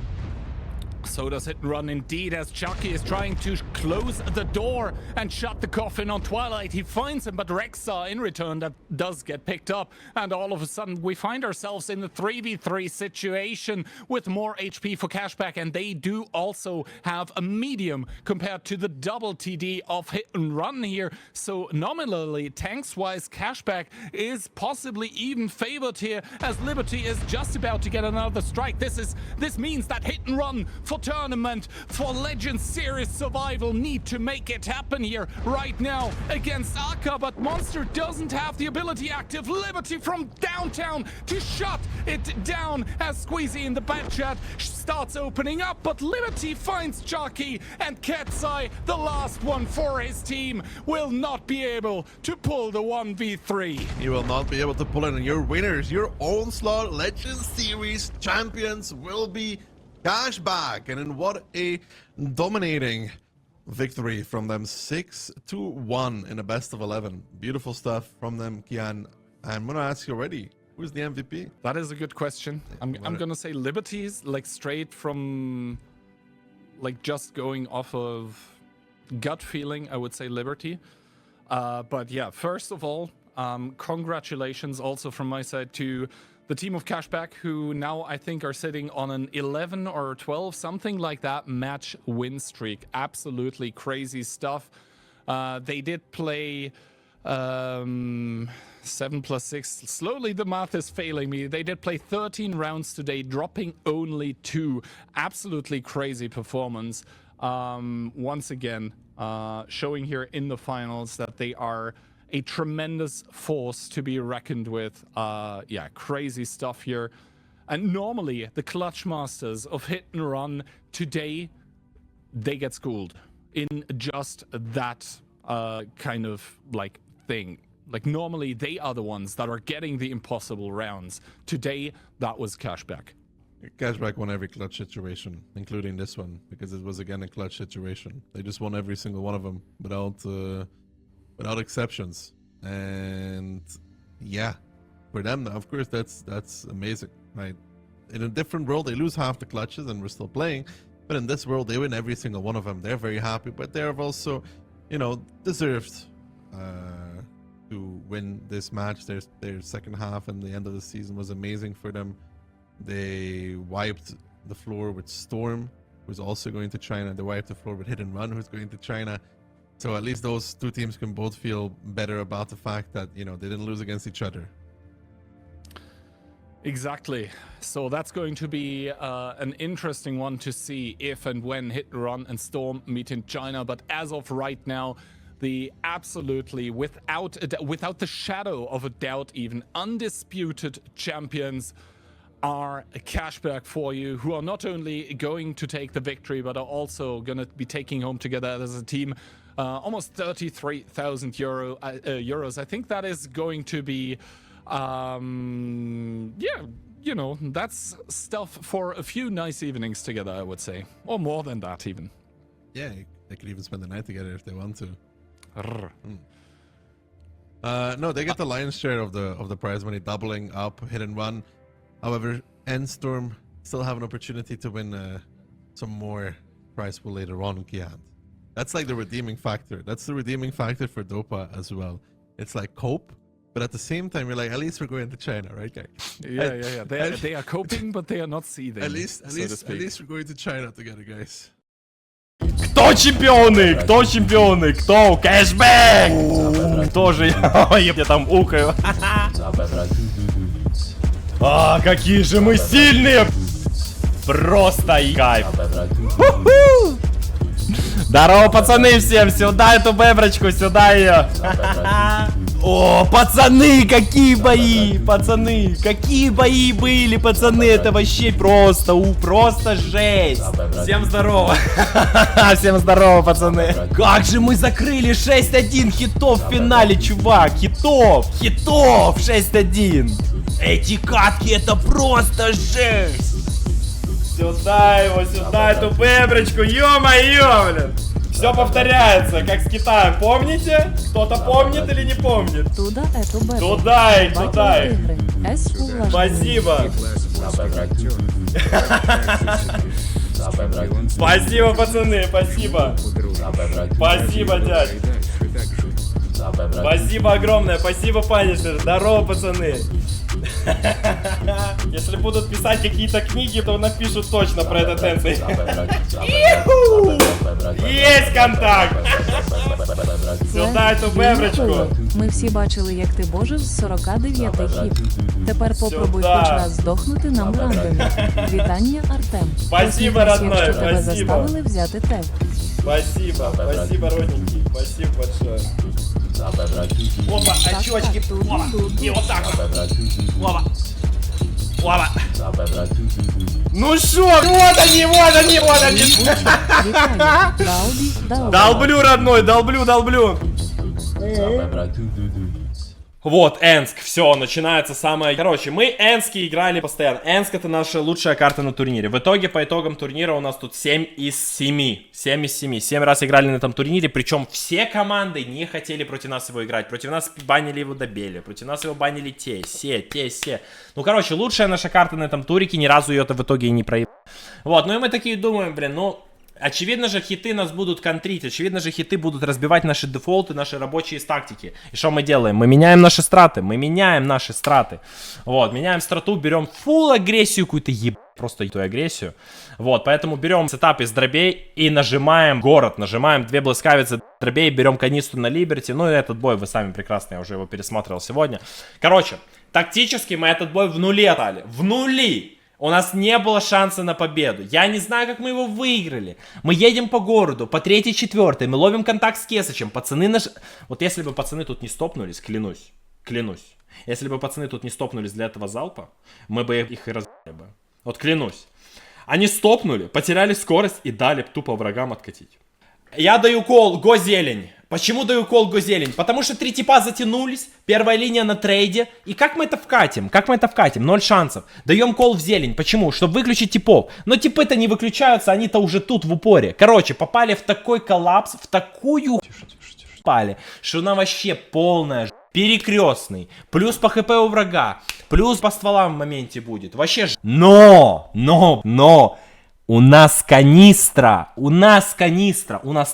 So does Hit and Run indeed, as Chucky is trying to close the door and shut the coffin on Twilight. He finds him, but Rexa in return that does get picked up. And all of a sudden we find ourselves in the 3v3 situation with more HP for Cashback. And they do also have a medium compared to the double TD of Hit and Run here. So nominally, tanks-wise, Cashback is possibly even favored here, as Liberty is just about to get another strike. This means that Hit and Run for tournament, for Legends Series survival, need to make it happen here right now against Aka, but Monster doesn't have the ability active. Liberty from downtown to shut it down as Squeezy in the back chat starts opening up, but Liberty finds Chucky, and Katsai, the last one for his team, will not be able to pull the 1v3. You will not be able to pull it, and your winners, your Onslaught Legends Series champions, will be Cashback. And in what a dominating victory from them, 6-1 in a best of 11. Beautiful stuff from them, Kian. I'm gonna ask you already, who's the MVP? That is a good question. I'm gonna say Liberties, like straight from, like just going off of gut feeling, I would say Liberty. But yeah, first of all, congratulations also from my side to the team of Cashback, who now I think are sitting on an 11 or 12, something like that, match win streak. Absolutely crazy stuff. They did play 7 plus 6. Slowly the math is failing me. They did play 13 rounds today, dropping only 2. Absolutely crazy performance. Once again, showing here in the finals that they are a tremendous force to be reckoned with. Yeah, crazy stuff here. And normally, the clutch masters of hit and run, today, they get schooled in just that kind of, like, thing. Like, normally, they are the ones that are getting the impossible rounds. Today, that was Cashback. Cashback won every clutch situation, including this one, because it was again a clutch situation. They just won every single one of them without exceptions. And yeah, for them, of course, that's amazing, right? In a different world, they lose half the clutches and we're still playing, but in this world, they win every single one of them. They're very happy, but they've also, you know, deserved to win this match. Their second half and the end of the season was amazing for them. They wiped the floor with Storm, who's also going to China. They wiped the floor with Hit and Run, who's going to China. So at least those two teams can both feel better about the fact that, you know, they didn't lose against each other. Exactly. So that's going to be an interesting one to see if and when Hit and Run and Storm meet in China. But as of right now, the absolutely, without the shadow of a doubt, even undisputed champions are a Cashback for you, who are not only going to take the victory, but are also going to be taking home together as a team almost 33,000 euros. I think that is going to be, yeah, you know, that's stuff for a few nice evenings together, I would say, or more than that even. Yeah, they could even spend the night together if they want to. No, they get the lion's share of the prize money, doubling up Hit and Run. However, Storm still have an opportunity to win some more prize pool later on in Kian. That's like the redeeming factor. That's the redeeming factor for Dopa as well. It's like cope, but at the same time, you're like, at least we're going to China, right, guys? Yeah. They are coping, but they are not seething. At least we're going to China together, guys. Кто чемпионы? Кто чемпионы? Кто? Кэшбэк! Тоже я там укаю. А, какие же мы сильные! Просто кайф. Здорово, пацаны, всем! Сюда эту беброчку, сюда ее! О, пацаны, какие бои! Пацаны, какие бои были, пацаны! Это вообще просто жесть! Всем здорово! Всем здорово, пацаны! Как же мы закрыли 6-1 хитов в финале, чувак! Хитов! 6-1! Эти катки, это просто жесть! Сюда его, сюда эту беброчку, ё-моё, блин! Все повторяется, как с Китаем, помните? Кто-то помнит или не помнит? Туда эту бебу. Туда и туда и. Спасибо! Спасибо, пацаны, спасибо! Спасибо, дядь! Спасибо огромное, спасибо, Панишер! Здорово, пацаны! Если будут писать какие-то книги, то напишут точно про этот Ensk. Есть контакт! Сюда эту беброчку. Ми всі бачили, як ти божив з 49 хіп. Тепер попробуй хоч раз здохнути нам в рандомі. Вітання, Артем. Спасибо, родной, що тебе спасибо. заставили взяти теп. Спасибо, спасибо, родненький. Спасибо большое. Опа, очечки. Опа, и вот так вот. Опа. Опа. Ну шо, вот они. Долблю, родной, долблю. Вот, Ensk, все, начинается самое... Короче, мы Ensk играли постоянно. Ensk это наша лучшая карта на турнире. В итоге, по итогам турнира у нас тут 7 из 7. 7 из 7. 7 раз играли на этом турнире, причем все команды не хотели против нас его играть. Против нас банили его добели, против нас его банили те, се. Ну, короче, лучшая наша карта на этом турике, ни разу ее-то в итоге и не проебал. Вот, ну и мы такие думаем, блин, ну... Очевидно же, хиты нас будут контрить, очевидно же, хиты будут разбивать наши дефолты, наши рабочие тактики. И что мы делаем? Мы меняем наши страты, Вот, меняем страту, берем фул агрессию, какую-то просто эту агрессию. Вот, поэтому берем сетап из дробей и нажимаем город, нажимаем 2 блескавицы дробей, берем канистру на Либерти. Ну и этот бой вы сами прекрасно, я уже его пересматривал сегодня. Короче, тактически мы этот бой в нуле дали, в нули. У нас не было шанса на победу. Я не знаю, как мы его выиграли. Мы едем по городу, по 3-4, мы ловим контакт с Кесачем. Пацаны наш... Вот если бы пацаны тут не стопнулись, клянусь. Если бы пацаны тут не стопнулись для этого залпа, мы бы их и разбили бы. Вот клянусь. Они стопнули, потеряли скорость и дали тупо врагам откатить. Я даю кол, го зелень. Почему даю кол, го зелень? Потому что 3 типа затянулись, первая линия на трейде. И как мы это вкатим? 0 шансов. Даем кол в зелень. Почему? Чтобы выключить типов. Но типы-то не выключаются, они-то уже тут в упоре. Короче, попали в такой коллапс, в такую... Попали, что нам вообще полная перекрестный. Плюс по хп у врага. Плюс по стволам в моменте будет. Вообще ж... Но! У нас канистра, у нас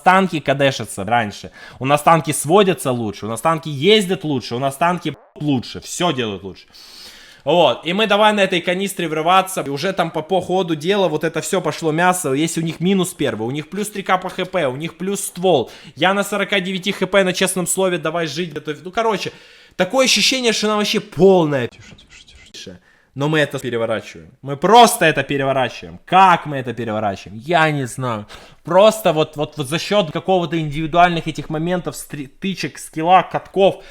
танки кадешатся раньше, у нас танки сводятся лучше, у нас танки ездят лучше, у нас танки лучше, все делают лучше. Вот, и мы давай на этой канистре врываться, и уже там по ходу дела вот это все пошло мясо, есть у них минус первый, у них плюс 3к по хп, у них плюс ствол, я на 49 хп на честном слове, давай жить, ну короче, такое ощущение, что нам вообще полная... Но мы это переворачиваем. Мы просто это переворачиваем. Как мы это переворачиваем? Я не знаю. Просто вот за счет какого-то индивидуальных этих моментов, тычек, скилла, катков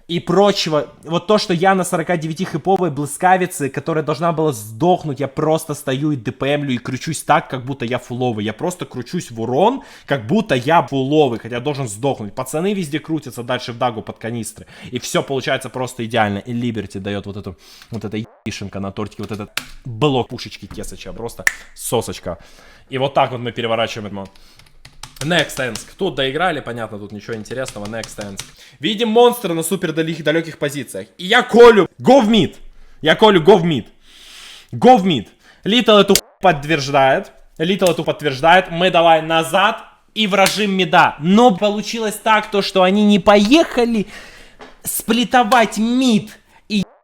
и прочего. Вот то, что я на 49-хиповой блескавице, которая должна была сдохнуть, я просто стою и ДПМлю и кручусь так, как будто я фуловый. Я просто кручусь в урон, как будто я фуловый, хотя должен сдохнуть. Пацаны везде крутятся дальше в дагу под канистры. И все получается просто идеально. И Либерти дает вот эта ешенка на тортике, вот этот блок пушечки Кесача. Просто сосочка. И вот так вот мы переворачиваем. Next Ensk. Тут доиграли, понятно, тут ничего интересного. Next Ensk. Видим монстра на супер далеких позициях. И я колю go в mid. Go в mid. Литл эту подтверждает. Мы давай назад и вражим мида. Но получилось так, что они не поехали сплитовать мид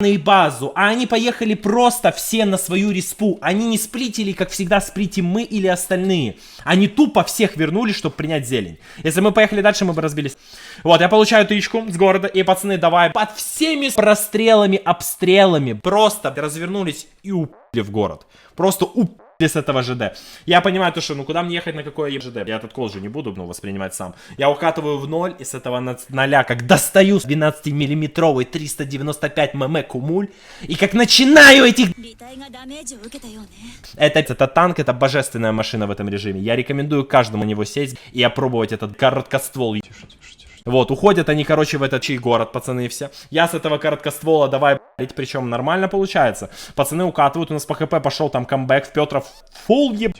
и базу, а они поехали просто все на свою респу. Они не сплитили, как всегда сплитим мы или остальные. Они тупо всех вернули, чтобы принять зелень. Если мы поехали дальше, мы бы разбились. Вот, я получаю тычку с города, и пацаны, давай под всеми прострелами, обстрелами просто развернулись и упали в город. Просто упали с этого ЖД. Я понимаю то, что ну куда мне ехать, на какое ЖД? Я этот кол же не буду воспринимать сам. Я укатываю в 0 и с этого 0, как достаю 12-миллиметровый 395 мм кумуль и как начинаю этих... Это танк, это божественная машина в этом режиме. Я рекомендую каждому на него сесть и опробовать этот короткоствол. Вот, уходят они, короче, в этот чей город, пацаны, все. Я с этого короткоствола давай блять, причем нормально получается. Пацаны укатывают, у нас по хп пошел там камбэк, в Петров фул еб...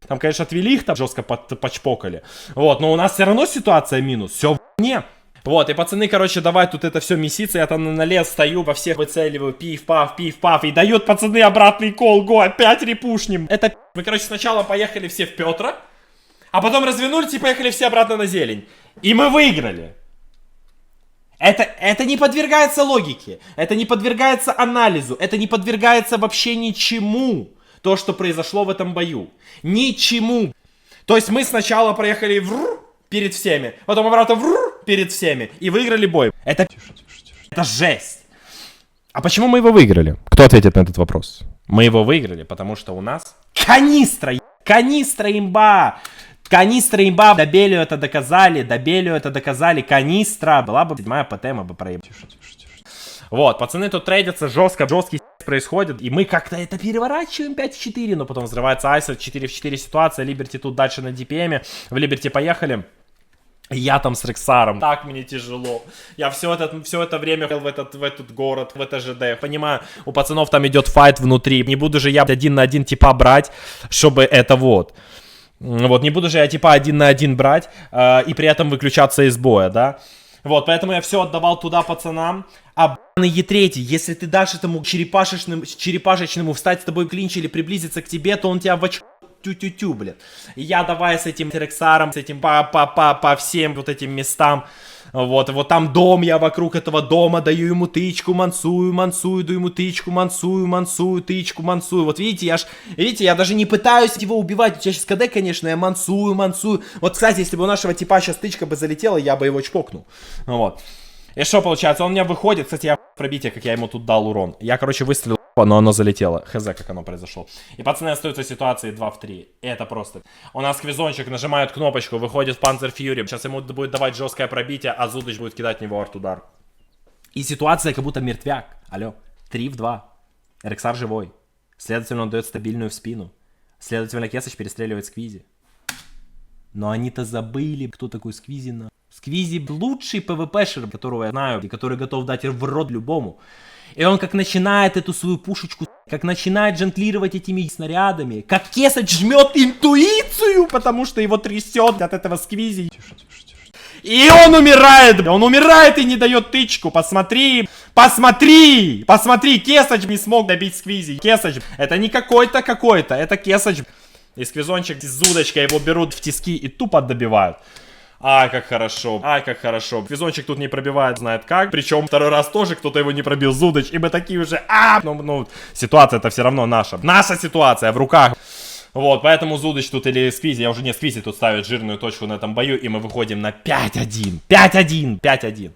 Там, конечно, отвели их, там жестко почпокали. Вот, но у нас все равно ситуация минус, все не. Вот, и пацаны, короче, давай тут это все меситься, я там на лес стою, во всех выцеливаю, пиф-паф, и дают пацаны обратный кол, го, опять репушнем. Это мы, короче, сначала поехали все в Петра, а потом развернулись и поехали все обратно на зелень. И мы выиграли. Это не подвергается логике, это не подвергается анализу, это не подвергается вообще ничему, то, что произошло в этом бою. Ничему. То есть мы сначала проехали перед всеми, потом обратно перед всеми и выиграли бой. Это жесть. А почему мы его выиграли? Кто ответит на этот вопрос? Мы его выиграли, потому что у нас канистра имба. Канистра имба, Добелю это доказали, канистра, была бы 7-я ПТ, мы бы проебали. Вот, пацаны тут трейдятся, жесткий происходит, и мы как-то это переворачиваем 5-4, но потом взрывается Айсер, 4-4 ситуация, Либерти тут дальше на дипеме, в Либерти поехали. Я там с Рексаром, так мне тяжело. Я все это время в этот город, в это ЖД. Понимаю, у пацанов там идет файт внутри, не буду же я 1 на 1 типа брать, чтобы это вот. Вот, не буду же я типа 1 на 1 брать и при этом выключаться из боя, да? Вот, поэтому я все отдавал туда пацанам. А б***ный Е3, если ты дашь этому черепашечному встать с тобой в клинч или приблизиться к тебе, то он тебя в очко тю-тю-тю, блин. И я давай с этим Рексаром, с этим по всем вот этим местам. Вот там дом, я вокруг этого дома даю ему тычку, мансую, даю ему тычку, мансую, тычку, мансую. Вот видите, я даже не пытаюсь его убивать. Я сейчас КД, конечно, я мансую. Вот, кстати, если бы у нашего типа сейчас тычка бы залетела, я бы его чпокнул. Вот. И что получается? Он у меня выходит, кстати, я пробитие, как я ему тут дал урон. Я, короче, выстрелил, но оно залетело. Хз, как оно произошло. И пацаны остаются в ситуации 2 в 3. Это просто. У нас квизончик нажимает кнопочку, выходит Панцер Фьюри. Сейчас ему будет давать жесткое пробитие, а Зудыч будет кидать в него арт-удар. И ситуация как будто мертвяк. Алло. 3 в 2. Рексар живой. Следовательно, он дает стабильную в спину. Следовательно, Кесыч перестреливает Сквизи. Но они-то забыли, кто такой Сквизи. Сквизи лучший ПВПшер, которого я знаю, и который готов дать в рот любому. И он как начинает эту свою пушечку, как начинает жонглировать этими снарядами, как Кесыч жмет интуицию, потому что его трясет от этого Сквизи. И он умирает и не дает тычку. Посмотри, Кесыч не смог добить Сквизи. Кесыч, это не какой-то, это Кесыч. И сквизончик с Зудочкой его берут в тиски и тупо добивают. Ай, как хорошо. Квизончик тут не пробивает, знает как. Причем второй раз тоже кто-то его не пробил, Зудыч. И мы такие уже, ситуация-то все равно наша. Наша ситуация в руках. Вот, поэтому Зудыч тут или Сквизи, Сквизи тут ставит жирную точку на этом бою. И мы выходим на 5-1. 5-1.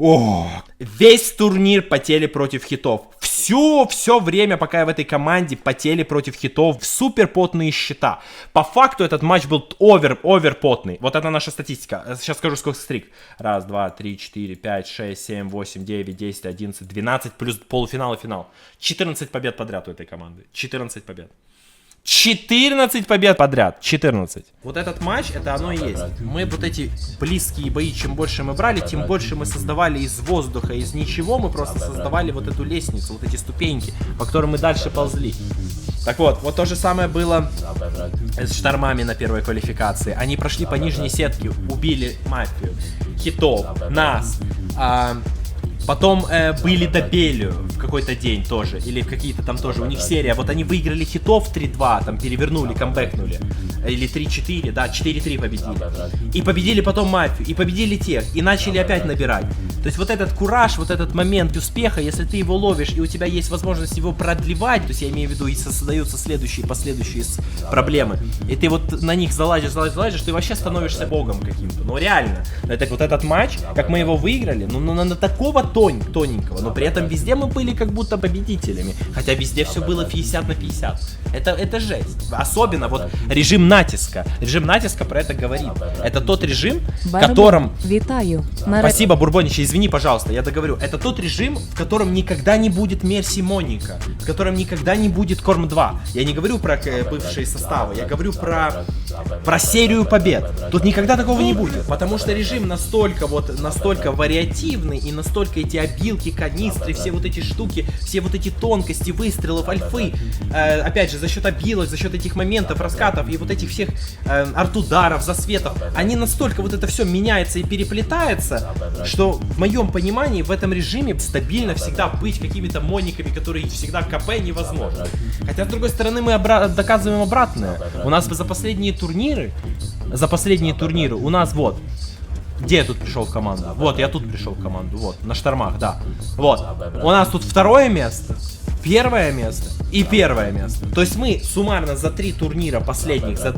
О, весь турнир потели против хитов. Все время, пока я в этой команде, потели против хитов. Супер потные счета. По факту этот матч был овер потный. Вот это наша статистика. Сейчас скажу, сколько стрик. 1, 2, 3, 4, 5, 6, 7, 8, 9, 10, 11, 12, плюс полуфинал и финал. 14 побед подряд у этой команды. 14 побед. 14 побед подряд. 14. Вот этот матч, это оно и есть. Мы вот эти близкие бои, чем больше мы брали, тем больше мы создавали из воздуха, из ничего. Мы просто создавали вот эту лестницу, вот эти ступеньки, по которым мы дальше ползли. Так вот то же самое было с штормами на первой квалификации. Они прошли по нижней сетке, убили мафию, хитов, нас. Потом были добелью в какой-то день тоже, или в какие-то там тоже, у них серия, вот они выиграли хитов 3-2, там перевернули, камбэкнули, или 3-4, да, 4-3 победили. И победили потом мафию, и победили тех, и начали опять набирать. То есть вот этот кураж, вот этот момент успеха, если ты его ловишь, и у тебя есть возможность его продлевать, то есть я имею в виду, и создаются следующие, последующие проблемы, и ты вот на них залазишь, ты вообще становишься богом каким-то, ну реально. Это вот этот матч, как мы его выиграли, ну на такого тоненького, но при этом везде мы были как будто победителями, хотя везде все было 50 на 50. Это жесть. Особенно вот режим натиска. Режим натиска про это говорит. Это тот режим, в котором... Витаю. Спасибо, Бурбонич, извини, пожалуйста, я договорю. Это тот режим, в котором никогда не будет Мерси Моника, в котором никогда не будет Корм 2. Я не говорю про бывшие составы, я говорю про серию побед. Тут никогда такого не будет, потому что режим настолько вариативный и настолько эти обилки, канистры, все вот эти штуки, все вот эти тонкости выстрелов, альфы, опять же, за счет обилок, за счет этих моментов, раскатов и вот этих всех арт-ударов, засветов, они настолько вот это все меняется и переплетается, что в моем понимании в этом режиме стабильно всегда быть какими-то мониками, которые всегда КП, невозможно. Хотя, с другой стороны, мы доказываем обратное. У нас за последние турниры у нас вот, где я тут пришел в команду? Вот, я тут пришел в команду, вот, на штормах, да. Вот, у нас тут второе место, первое место и первое место. То есть мы суммарно за 3 турнира последних, за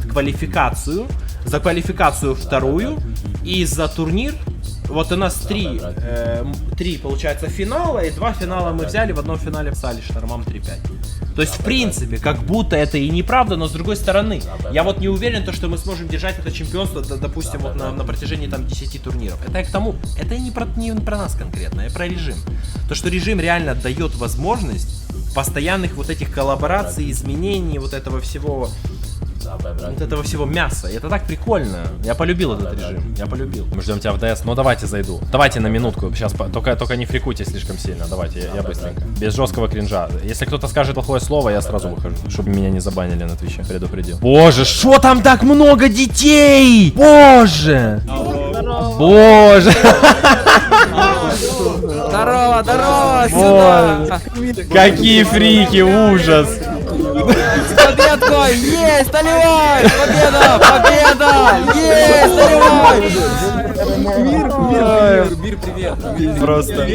квалификацию вторую и за турнир, вот у нас 3 получается финала, и 2 финала мы взяли, в одном финале писали штормам 3-5. То есть, в принципе, как будто это и неправда, но с другой стороны, я вот не уверен, что мы сможем держать это чемпионство, допустим, вот на протяжении там 10 турниров. Это я к тому, это не про нас конкретно, а про режим. То, что режим реально дает возможность постоянных вот этих коллабораций, изменений, вот этого всего мяса. И это так прикольно. Я полюбил этот режим. Я полюбил. Мы ждем тебя в ДС. Ну давайте зайду. Давайте на минутку. Сейчас только не фрикуйте слишком сильно. Давайте, я быстренько. Без жесткого кринжа. Если кто-то скажет плохое слово, я сразу выхожу. Чтобы меня не забанили на Твиче. Предупредил. Боже, что там так много детей? Боже! Боже! Здорово, сюда! Какие фрики, ужас! Победку! Есть, Оливай! Победа! Победа! Есть, Оливай! Мир, привет! Просто.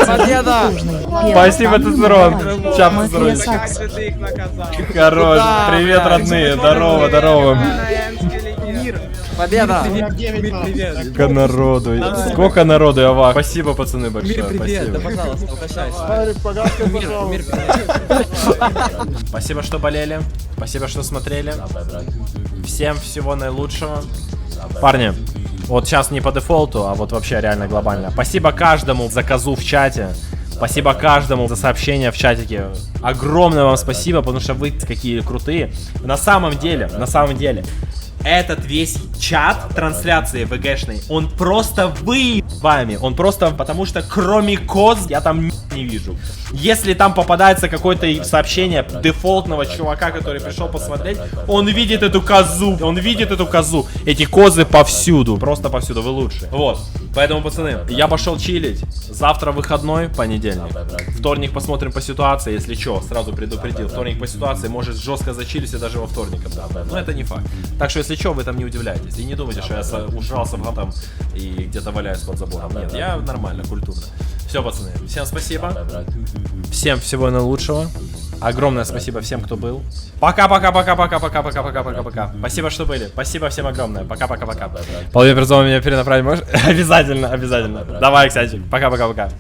Победа! Спасибо, Тестерон. Чап, Тестерон. Хорош. Привет, родные. Здорово, здорово. Победа! Сколько народу. Сколько народу, Ава. Спасибо, пацаны, большое. Привет, да, Спасибо. пожалуйста, угощайся. Мир, Спасибо, что болели. Спасибо, что смотрели. Всем всего наилучшего. Парни, вот сейчас не по дефолту, а вот вообще реально глобально. Спасибо каждому за козу в чате. Спасибо каждому за сообщения в чатике. Огромное вам спасибо, потому что вы какие крутые. На самом деле, этот весь чат трансляции ВГшной, он просто вами. Он просто, потому что кроме коз я там не вижу. Если там попадается какое-то сообщение дефолтного чувака, который пришел посмотреть, он видит эту козу. Он видит эту козу. Эти козы повсюду. Просто повсюду. Вы лучшие. Вот. Поэтому, пацаны, я пошел чилить. Завтра выходной, понедельник. Вторник посмотрим по ситуации. Если что, сразу предупредил. Вторник по ситуации может жестко зачилить и даже во вторник. Но это не факт. Так что, если что, вы там не удивляйтесь. И не думайте, что я ужрался в там и где-то валяюсь под забором. Нет, я нормально, культурно. Все, пацаны, всем спасибо. Всем всего наилучшего. Огромное спасибо всем, кто был. Пока-пока-пока-пока-пока-пока-пока-пока. Спасибо, что были. Спасибо всем огромное. Пока-пока-пока. Половину персонов меня перенаправить можешь? Обязательно, обязательно. Давай, кстати. Пока-пока-пока.